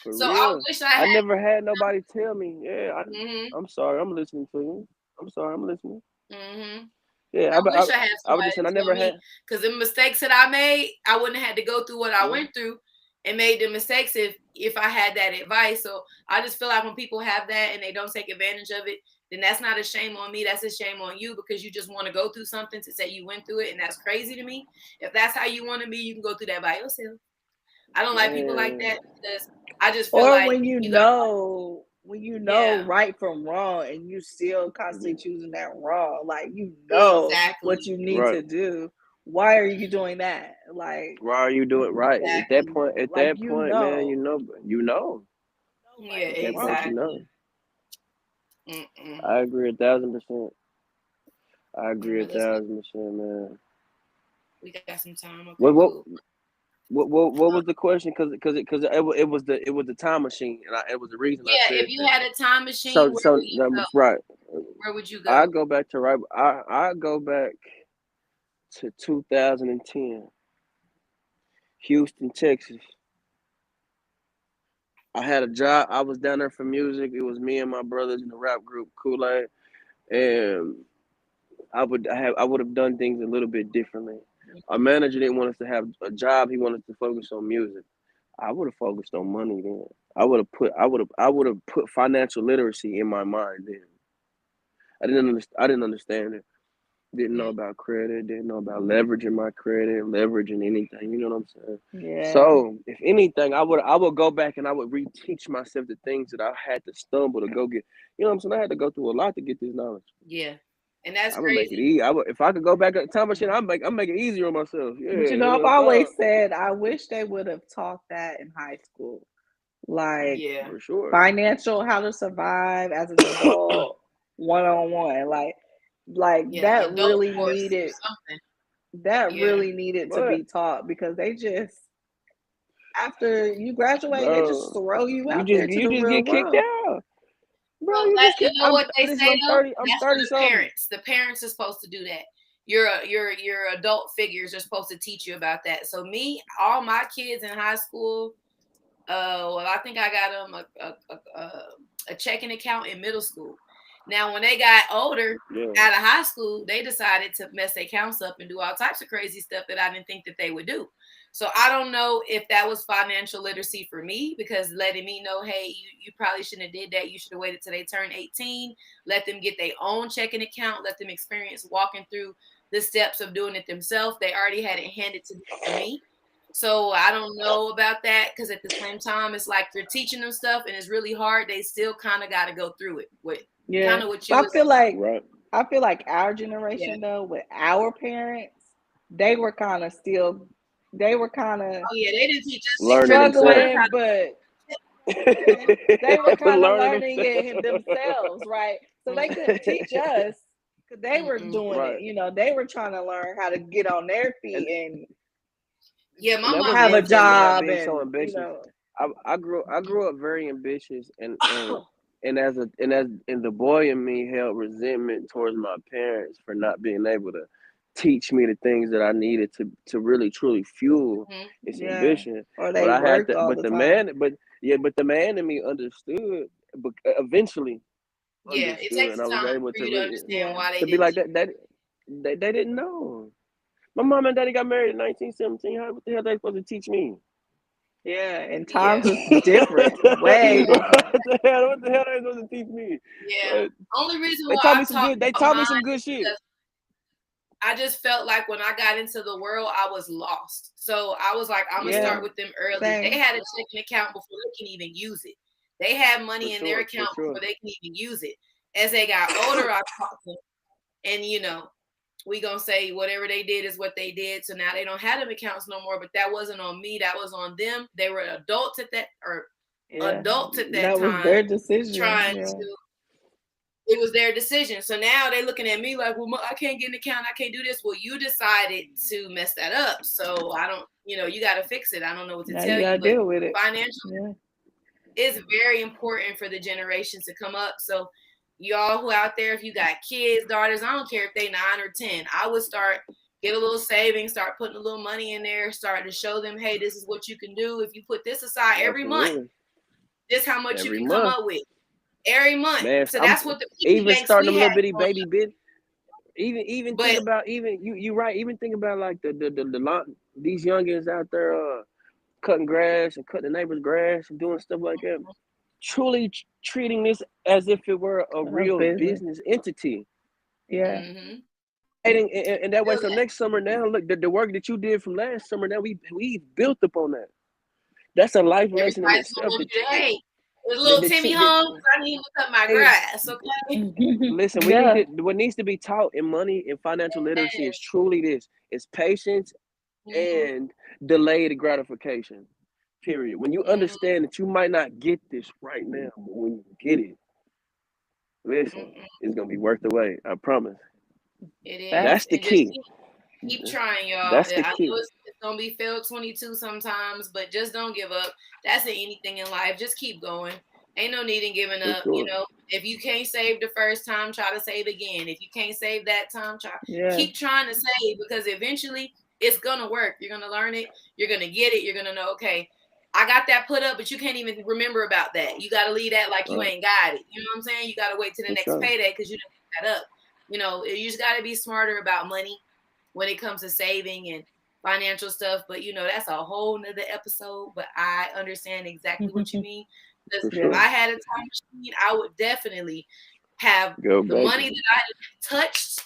For so real. I wish I never had nobody tell me, I'm sorry, I'm listening to you. I'm sorry, I'm listening. Mm-hmm. Yeah, I wish I had I was somebody just saying I to never tell me, had. because the mistakes that I made, I wouldn't have had to go through what I went through and made the mistakes if I had that advice. So I just feel like when people have that and they don't take advantage of it, then that's not a shame on me. That's a shame on you, because you just want to go through something to say you went through it, and that's crazy to me. If that's how you want to be, you can go through that by yourself. I don't like people like that, because I just feel Or like when you know Yeah. right from wrong and you still constantly choosing that wrong, like you know Exactly. what you need Right. to do. Why are you doing that? Like, Why are you doing right? At Exactly. that point, like man, you know. Yeah, At that point, you exactly. know. Mm-mm. I agree 1,000%. I agree Let's get, 1,000%, man. we got some time. Okay, What cool. was the question? Because it was the time machine, and it was the reason I Yeah, said if you that. had a time machine, So where would you go? right. Where would you go? I go back to I go back to 2010, Houston, Texas. I had a job. I was down there for music. It was me and my brothers in the rap group Kool-Aid, and I would have done things a little bit differently. Our manager didn't want us to have a job. He wanted us to focus on music. I would have focused on money then. I would have put financial literacy in my mind then. I didn't understand it. Didn't know about credit. Didn't know about leveraging my credit, leveraging anything. You know what I'm saying? yeah. So if anything, I would go back and I would reteach myself the things that I had to stumble to go get. You know what I'm saying? I had to go through a lot to get this knowledge. Yeah, and that's I would make it crazy. easy. If I could go back at time machine, I'm make it easier on myself. Yeah, But you know, I've always said I wish they would have taught that in high school. Like Yeah. for sure. Financial, how to survive as an adult, one-on-one. Like Yeah, that adult really course or needed something. that Yeah. really needed to be taught, because they just, after you graduate, they just throw you out there to the real get kicked world. out. Bro, Well, you just you get. know what they Listen, say I'm though? 30. I'm That's 30 for the something. parents. The parents are supposed to do that. Your adult figures are supposed to teach you about that. So me, all my kids in high school, well, I think I got them a checking account in middle school. Now, when they got older, out of high school, they decided to mess their accounts up and do all types of crazy stuff that I didn't think that they would do. So I don't know if that was financial literacy for me, because letting me know, hey, you probably shouldn't have did that. You should have waited till they turn 18, let them get their own checking account, let them experience walking through the steps of doing it themselves. They already had it handed to me. So I don't know about that, because at the same time, it's like you're teaching them stuff and it's really hard. They still kind of got to go through it. Kind of what you I feel like our generation though, with our parents, they were kind of oh yeah, they didn't teach us struggling, but they were kind of learning it themselves, right? So they couldn't teach us, because they were doing it. You know, they were trying to learn how to get on their feet and my mom have a job, being and so ambitious. you know. I grew up very ambitious, and the boy in me held resentment towards my parents for not being able to teach me the things that I needed to really truly fuel its ambition. Or they but I had worked to, all but the the time. but the man in me understood, but eventually it takes and I was time able for to you to understand why they to be didn't like teach. that they didn't know. My mom and daddy got married in 1917. What the hell are they supposed to teach me? Yeah, and times was different, way different. What the hell are they supposed to teach me? Yeah, only reason They why taught I me some talk good. They about taught me mine some good is shit. because I just felt like when I got into the world, I was lost. So I was like, I'm gonna start with them early. Same. They had a checking account before they can even use it. They had money in their account sure. before they can even use it. As they got older, I taught them, and we gonna say whatever they did is what they did. So now they don't have them accounts no more. But that wasn't on me. That was on them. They were adults at that That was time, their decision. trying to. It was their decision. So now they're looking at me like, well, I can't get an account. I can't do this. Well, you decided to mess that up. So I don't, you got to fix it. I don't know what to tell you. But deal with it. Financial is very important for the generations to come up. So y'all who out there, if you got kids, daughters, I don't care if they 9 or 10, I would get a little savings, start putting a little money in there, start to show them, hey, this is what you can do. If you put this aside every month, this is how much you can come up with. every month. Man, So that's what the piggy even banks starting a we little had. bitty baby bit. Even But think about you right. Even think about like these youngins out there cutting grass and cutting the neighbor's grass and doing stuff like that. Truly treating this as if it were a real business entity. Yeah. mhm. And that way, Feel so that. next summer now, look, the work that you did from last summer, now we built upon that. That's a life lesson in Everybody's gonna itself. want you to hate. Is little Timmy home? 'Cause I need him to cut my grass, okay? Listen, we Yeah. need to. What needs to be taught in money and financial literacy is truly this: it's patience Mhm, and delayed gratification. Period. When you mhm, understand that you might not get this right now, but when you get it, listen, mhm. it's gonna be worth the wait. I promise. It Facts. is. That's the And just key. keep trying, y'all. That's the I key. know it's gonna be failed 22 sometimes, but just don't give up. That's in anything in life. Just keep going. Ain't no need in giving For up. You sure. know, if you can't save the first time, try to save again. If you can't save that time, Yeah. keep trying to save, because eventually it's gonna work. You're gonna learn it. You're gonna get it. You're gonna know, okay, I got that put up, but you can't even remember about that. You gotta leave that like you Right. ain't got it. You know what I'm saying? You gotta wait till the For next sure. payday because you didn't pick that up. You know, you just gotta be smarter about money when it comes to saving and financial stuff. But you know, that's a whole nother episode. But I understand exactly what you mean. Because For if sure. I had a time machine, I would definitely have Go the back. money that I touched.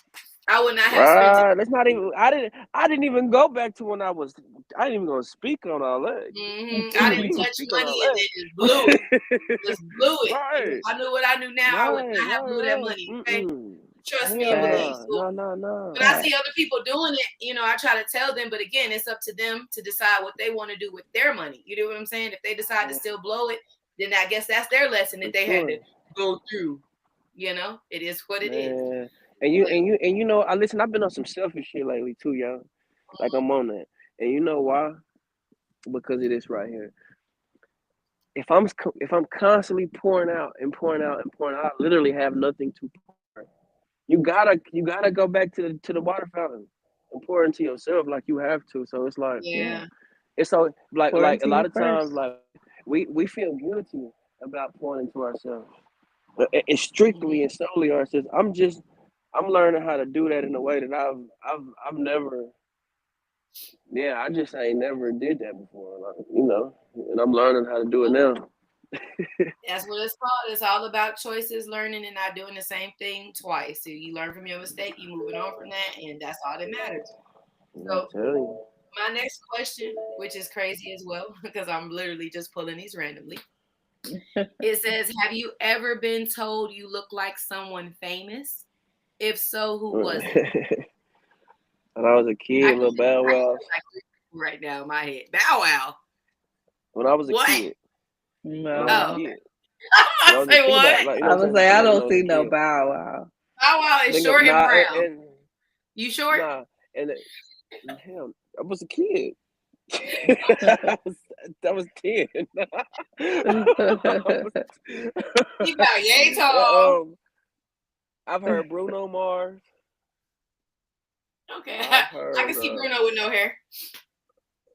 I would not have spent it. Right. That's not even. I didn't even go back to when I was. I didn't even gonna speak on all that. I We didn't can touch speak on all money and then just blew that. it. Just blew it. If Right. I knew what I knew now, I would not have blew that Right. money. Okay, trust me Hell and believe. Facts. no. So No. when I see other people doing it, you know, I try to tell them, but again, it's up to them to decide what they want to do with their money. You know what I'm saying? If they decide to still blow it, then I guess that's their lesson that they had to go through. You know, it is what it is. Man. And you know, I've been on some selfish shit lately too, y'all. Like I'm on that. And you know why? Because of this right here. If I'm constantly pouring out, I literally have nothing to pour. You gotta go back to the water fountain and pour into yourself like you have to. So it's like Yeah. it's so like Pour a into lot you of times first. like we feel guilty about pouring into ourselves. But it's strictly and solely ourselves. I'm learning how to do that in a way that I've never. Yeah, I just ain't never did that before. Like, you know, and I'm learning how to do it now. That's what it's called. It's all about choices, learning, and not doing the same thing twice. So you learn from your mistake, you moving on from that, and that's all that matters. I'm So telling you. my next question, which is crazy as well, because I'm literally just pulling these randomly. It says, have you ever been told you look like someone famous? If so, who was it? When I was a kid, little Bow I can Wow. like right now in my head. Bow Wow. When I was a What? kid. No. When I was Oh, a kid. I'm about to say Think what? about, like, you know I what I'm would say saying? I Like when I don't was see a no kid. Bow Wow. Bow Wow is short and Nah, brown. and You short? nah, and hell, I was a kid. I was 10. He about yay tall. I've heard Bruno Mars. Okay, I've I can heard see Bruno with no hair.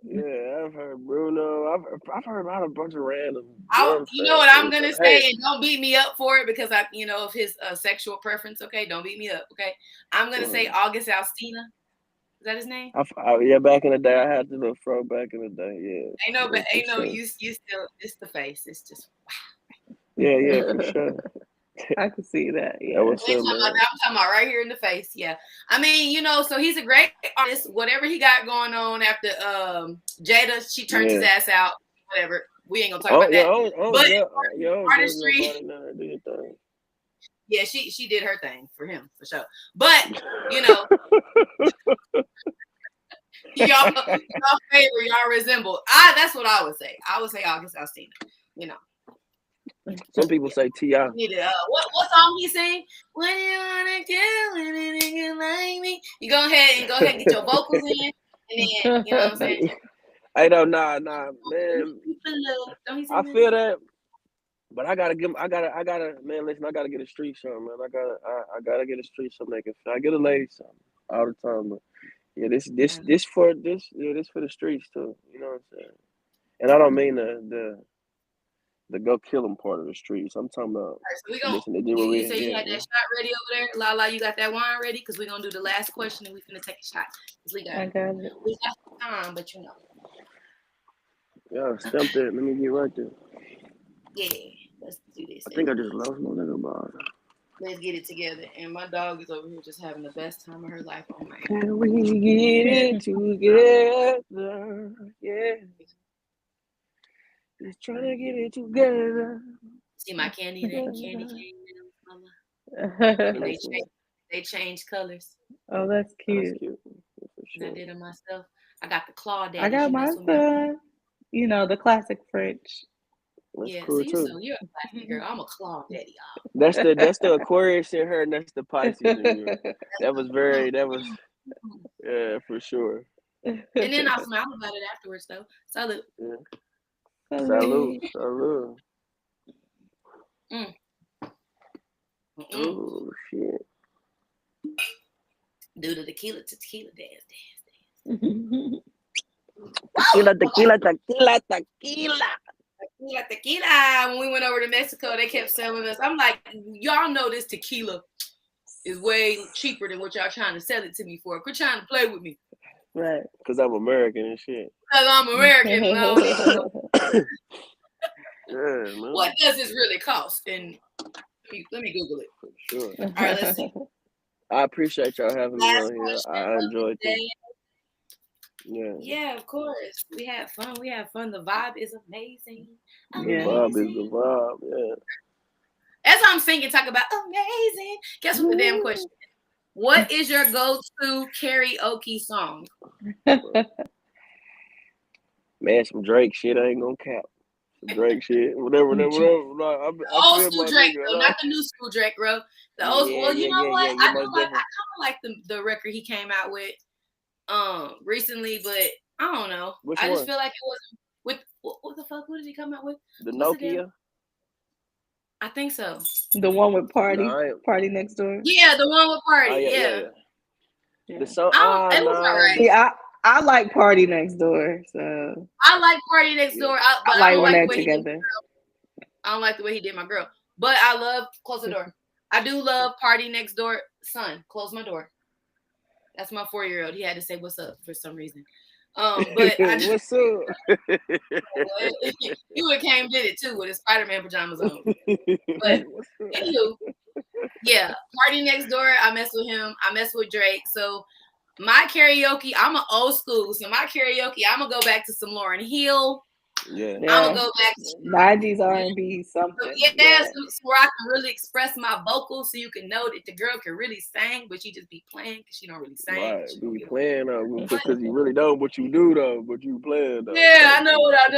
yeah, I've heard Bruno. I've heard about a bunch of random. You know what I'm gonna say, and don't beat me up for it because of his sexual preference. Okay, don't beat me up. Okay, I'm gonna say August Alsina. Is that his name? Yeah, back in the day, I had the little fro back in the day. Yeah, Ain't no. You still. It's the face. It's just. Yeah, for sure. I can see that. Yeah. What's up, I'm talking about right here in the face. Yeah, I mean, so he's a great artist. Whatever he got going on after Jada, she turned his ass out. Whatever. We ain't gonna talk about that. But artistry. Yeah, she did her thing for him for sure. But y'all favor, y'all resemble. That's what I would say. I would say August Alsina. Some people say T.I. What song he sing? What do you wanna do when a nigga like me? You go ahead and get your vocals in, and then you know what I'm saying. I know, nah, man. I feel that, but I gotta, man. Listen, I gotta get a street something, man. I gotta get a street something. I get a lady something all the time, but yeah, this for the streets too. You know what I'm saying? And I don't mean the The go kill them part of the streets. I'm talking about. All right, so we gonna. Listen, they did what You we say you yeah, had that shot ready over there, Lala. You got that wine ready? Cause we're gonna do the last question and we finna take a shot. Cause we I got got it. some time, but you know. Yeah, stamp that. Let me get right there. Yeah, let's do this. I think I just lost my nigga ball. Let's get it together. And my dog is over here just having the best time of her life on my Can we get it together? Yeah. Just trying to get it together. See my candy cane, mama. And they change colors. Oh, that's Oh, cute. that's cute. Yeah, for And I sure. did it myself. I got the claw daddy. I got my son. You know, the classic French. That's Yeah, cool so too. you're a classic girl. I'm a claw daddy, y'all. That's the Aquarius in her, and that's the Pisces in you. That was yeah, for sure. And then I'll smile about it afterwards, though. Salute. Yeah. Salute. Oh shit. Do the tequila to tequila dance. Tequila. When we went over to Mexico, they kept selling us. I'm like, y'all know this tequila is way cheaper than what y'all trying to sell it to me for. Quit trying to play with me. Right. Because I'm American and shit. Because I'm American. And I don't need to know. Yeah, man. What does this really cost? And let me Google it. For sure. All right, let's see. I appreciate y'all having me on here. I enjoyed it. Yeah. Yeah, of course. We had fun. The vibe is amazing. The vibe is the vibe, yeah. That's how I'm singing, talk about amazing. Guess what the damn question is? What is your go-to karaoke song? Man, some Drake shit. I ain't gonna cap. Some Drake shit. Whatever. Like, Old school Drake, bro. Not the new school Drake, bro. The old school. Well, you know what? I kind of like the record he came out with recently, but I don't know. I just feel like it wasn't with what the fuck? What did he come out with? The Nokia. I think so. The one with Party Next Door. Yeah, the one with Party. Oh, yeah. The song. It was alright. See, I like Party Next Door, so I like Party Next Door. I like when they're together. I don't like the way he did my girl, but I love Close the Door. I do love Party Next Door. Son, close my door. That's my 4-year-old. He had to say what's up for some reason. But I just, what's up? he would came did it too with his Spider-Man pajamas on. But anywho, yeah, Party Next Door. I mess with him. I mess with Drake. So my karaoke, I'm an old school. So my karaoke, I'm gonna go back to some Lauryn Hill. Yeah. I'm gonna go back to 90s R&B something. So, so where I can really express my vocals, so you can know that the girl can really sing, but she just be playing because she don't really sing. Right, be playing because you really know what you do though, but you playing though. Yeah, I know what I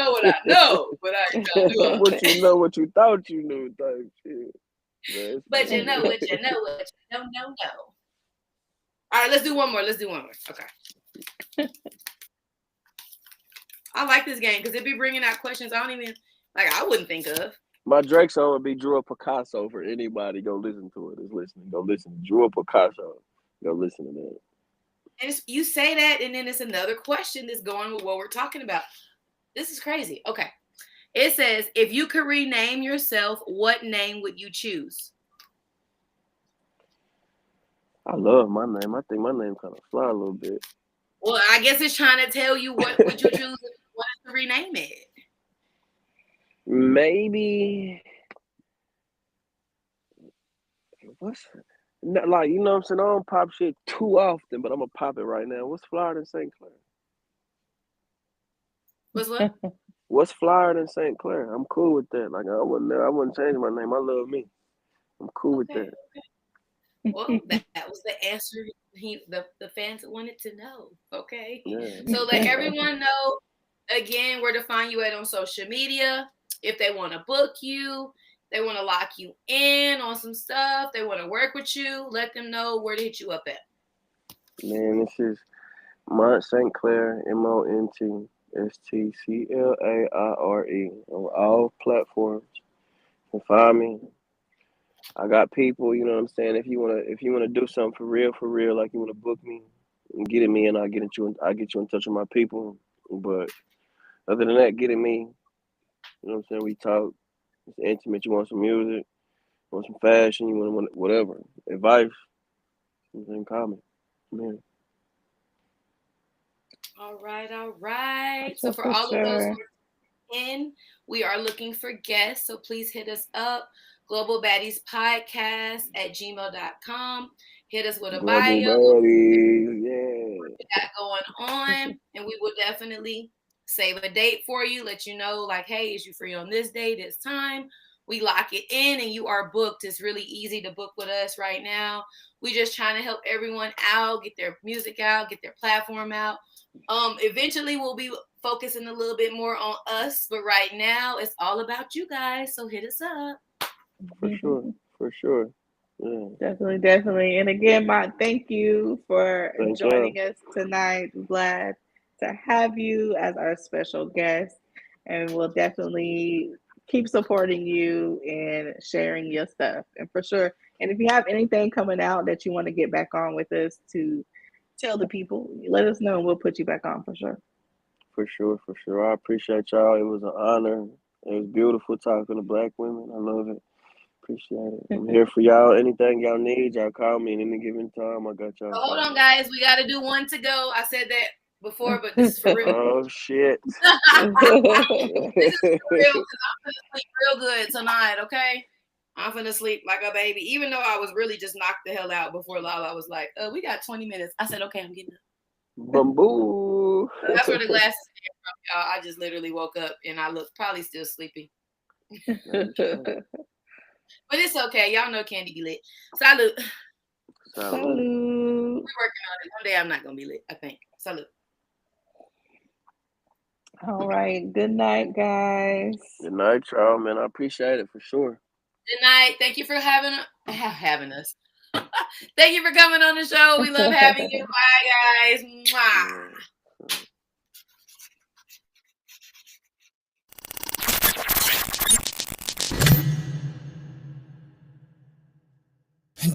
know, but I ain't gonna do it. What you know, what you thought you knew, type shit. Man, but you know what you don't know. All right, let's do one more. Okay. I like this game because it be bringing out questions I wouldn't think of. My Drake song would be Drew Picasso for anybody. Go listen to it. Is listening. Go listen to Drew Picasso. Go listen to that. And you say that, and then it's another question that's going with what we're talking about. This is crazy. Okay. It says, if you could rename yourself, what name would you choose? I love my name. I think my name kind of fly a little bit. Well, I guess it's trying to tell you what would you choose if you wanted to rename it. Maybe like, you know what I'm saying? I don't pop shit too often, but I'm gonna pop it right now. What's flyer than St. Clair? What's what? What's flyer than St. Clair? I'm cool with that. Like I wouldn't change my name. I love me. I'm cool with that. Well, that was the answer the fans wanted to know. Okay. Yeah. So let everyone know again where to find you on social media. If they want to book you, they want to lock you in on some stuff, they want to work with you, let them know where to hit you up at. Man, this is Mont St. Clair, MONTSTCLAIRE on all platforms. You can find me. I got people, you know what I'm saying? If you wanna do something for real, like you wanna book me, get at me and I'll get you in touch with my people. But other than that, get at me. You know what I'm saying? We talk. It's intimate. You want some music, you want some fashion, you want whatever. Advice, something common. Man. All right. So for For all of those sure. who are in, we are looking for guests. So please hit us up, globalbaddiespodcast@gmail.com. Hit us with a Global bio, Baddies, yeah. what you got going on, and we will definitely save a date for you, let you know, like, hey, is you free on this day, this time? We lock it in and you are booked. It's really easy to book with us right now. We just trying to help everyone out, get their music out, get their platform out. Eventually we'll be focusing a little bit more on us, but right now it's all about you guys. So hit us up. For sure. Yeah. Definitely. And again, thank you for Thank joining y'all. us tonight. Glad to have you as our special guest. And we'll definitely keep supporting you and sharing your stuff. And for sure. And if you have anything coming out that you want to get back on with us to tell the people, let us know and we'll put you back on for sure. For sure. I appreciate y'all. It was an honor. It was beautiful talking to Black women. I love it. Appreciate it. I'm here for y'all. Anything y'all need, y'all call me at any given time. I got y'all. So hold on, guys. We got to do one to go. I said that before, but this is for real. Oh, shit. This is for real because I'm going to sleep real good tonight, okay? I'm going to sleep like a baby, even though I was really just knocked the hell out before Lala was like, we got 20 minutes. I said, okay, I'm getting up. Bamboo. That's where the glasses came from, y'all. I just literally woke up and I look probably still sleepy. But it's okay. Y'all know Candy be lit. Salute. Salute. We're working on it. One day I'm not going to be lit, I think. Salute. All right. Good night, guys. Good night, y'all, man. I appreciate it for sure. Good night. Thank you for having us. Thank you for coming on the show. We love having you. Bye, guys. Mwah.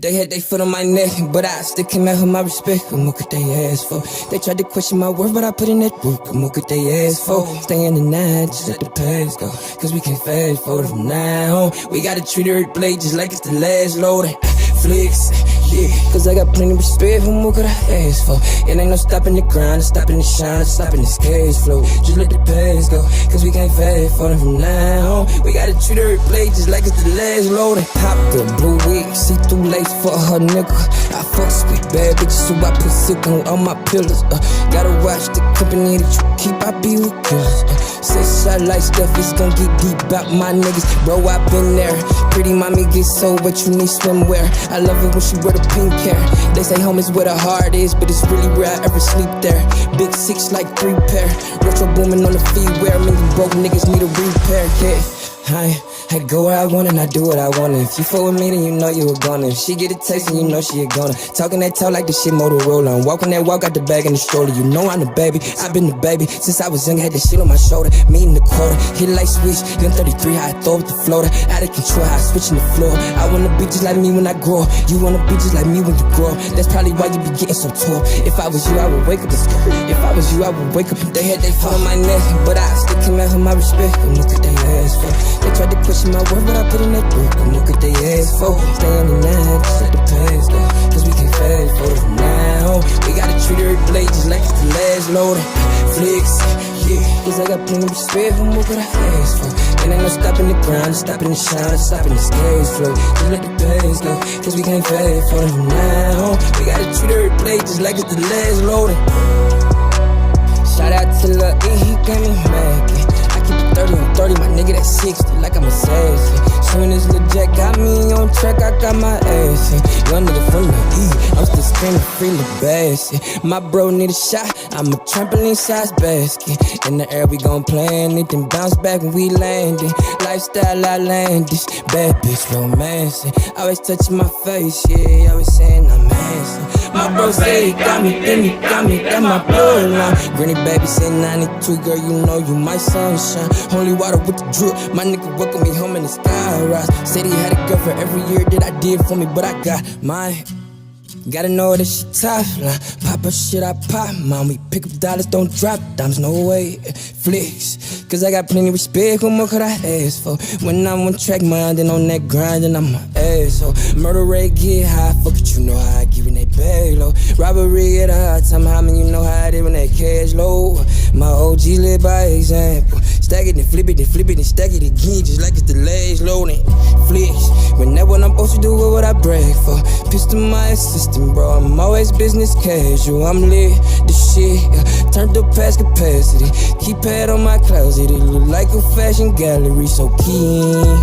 They had their foot on my neck, but I still came out with my respect. What could they ask for? They tried to question my worth, but I put in that work. What could they ask for? Stay in the night, just let the past go. Cause we can fast forward from now on. We gotta treat every blade just like it's the last load. Flicks, yeah, cause I got plenty of respect. What could I ask for? It ain't no stopping the grind, it's stopping the shine, it's stopping this cash flow. Just let the past go, cause we can't fast forward from now on. We gotta treat every blade just like it's the last load. Pop the blue wig, see through lace for her nigga. I fuck sweet bad bitches, so I put silk on all my pillars. Gotta watch the company that you keep, I be with killers. Say shot like stuff, it's gon' get deep about my niggas. Bro, I been there. Pretty mommy get so wet, you need swimwear. I love it when she wear the pink hair. They say home is where the heart is, but it's really where I ever sleep there. Big 6 like 3 pair. Retro booming on the feet where many broke niggas need a repair. Yeah, I go where I want and I do what I want. If you fuck with me, then you know you a goner. If she get a taste, then you know she a goner. Talking that talk like the shit Motorola. I'm walking that walk out the bag in the stroller. You know I'm the baby, I've been the baby since I was young. Had the shit on my shoulder, me in the quarter. Hit like switch, gun 33, how I throw up the floater. Out of control, how I switch in the floor. I wanna be just like me when I grow up. You wanna be just like me when you grow up. That's probably why you be getting so tall. If I was you, I would wake up and skirt. If I was you, I would wake up and they had they foot on my neck, but I still came out with my respect. And what could they ask for? They tried to question my worth, but I put in that work. And what could they ask for? Stay in the night, just let the past go. Cause we can fast forward from now. We gotta treat every blade just like it's the last load. Flicks, yeah, cause I got plenty of respect. And what could I ask for? And ain't no stopping the grind, stopping the shine, stopping the cash flow. Just let the past go, cause we can't fast forward from now. We gotta treat every blade just like it's the last load. Shout out to Lil E, he got me mad. Keep it 30 on 30, my nigga that's 60, like I'm assassin. Soon as Lil Jack got me on track, I got my ass in. Young nigga from the E, I'm still screaming free Lil Bass. My bro need a shot, I'm a trampoline size basket. In the air we gon' plan it, then bounce back when we landin'. Lifestyle outlandish, bad bitch romancing. Always touching my face, yeah, always saying I'm handsome. My bro say he got me, then he got me, that my bloodline. Granny baby say 92, girl, you know you my sunshine. Holy water with the drip, my nigga welcome me home in the sky rise. Said he had a girl for every year that I did for me, but I got mine. Gotta know that she tough. Like, pop up shit, I pop. Mom, we pick up dollars, don't drop dimes, no way. Flicks, cause I got plenty respect. What more could I ask for? When I'm on track, minding on that grind, and I'm an asshole. Murder rate get high, fuck it, you know how I give it that bag low. Robbery at a high time, how many you know how I did when that cash low. My OG live by example. Stack it and flip it and flip it and stack it again, just like it's the legs loading. Flicks, when that what I'm supposed to do, what would I brag for? Pistol my assistant, bro, I'm always business casual. I'm lit, the shit, turned up past capacity. Keypad on my closet, it look like a fashion gallery. So key in,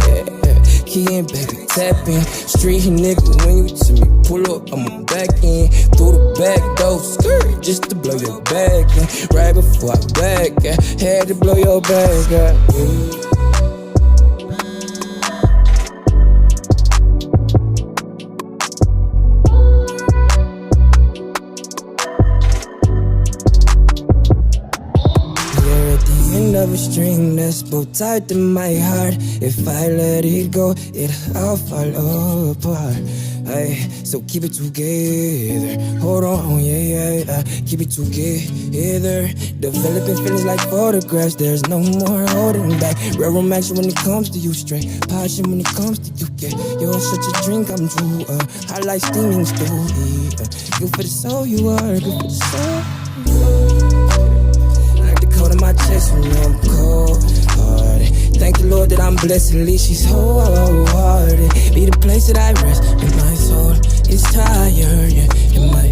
key in, baby, tap in. Street nigga, when you to me, pull up, I'ma back in. Through the back door, skirt, just to blow your back in. Right before I back, had to blow your back out. Of a string that's both tied to my heart. If I let it go, it'll all fall apart. Ay, so keep it together. Hold on, yeah. Keep it together. Developing feelings like photographs. There's no more holding back. Real romance when it comes to you, straight passion when it comes to you. Yeah, you're such a drink, I'm true. I like steaming stew. Good for the soul, you are good for the soul. Cold in my chest when I'm cold-hearted. Thank the Lord that I'm blessed, at least she's wholehearted. Be the place that I rest, and my soul is tired, yeah. And my,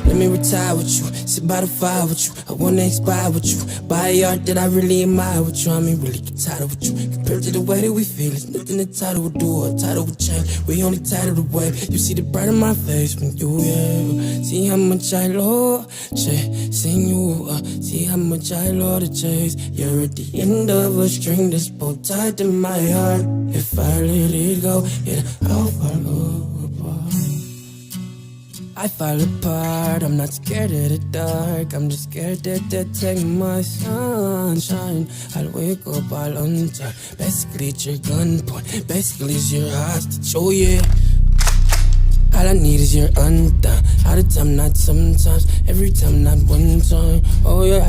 let me retire with you, sit by the fire with you. I wanna expire with you, buy art that I really admire with you. I mean, really get tired with you. Compared to the way that we feel, it's nothing the title would do or title would change. We only title the way you see the bright in my face when you, yeah. See how much I love chasing you, see how much I love to chase. You're at the end of a string that's both tied to my heart. If I let it go, I'll fall apart. I fall apart, I'm not scared of the dark. I'm just scared that they take my sunshine. I'll wake up all untied. Basically it's your gunpoint, basically it's your hostage, oh yeah. All I need is your undone. All the time, not sometimes. Every time, not one time. Oh yeah.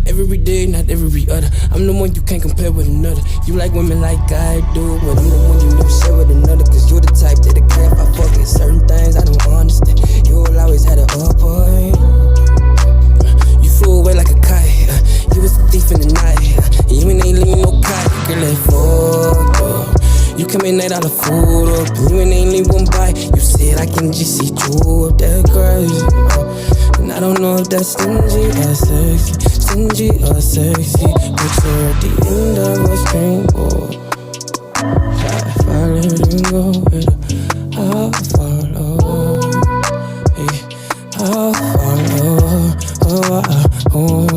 Every day, not every other. I'm the one you can't compare with another. You like women like I do, but I'm the one you never share with another. Cause you're the type that'll care if I fuck with certain things I don't understand. You will always have an upper hand. You flew away like a kite. You was a thief in the night. You ain't leave me no kite. Girl, that fucked up. You come in that all the food up, and you ain't leave one bite. You said I can just see through up that crazy. And I don't know if that's stingy or sexy, but you're at the end of a string, boy. If I let it go, I'll follow. I'll follow.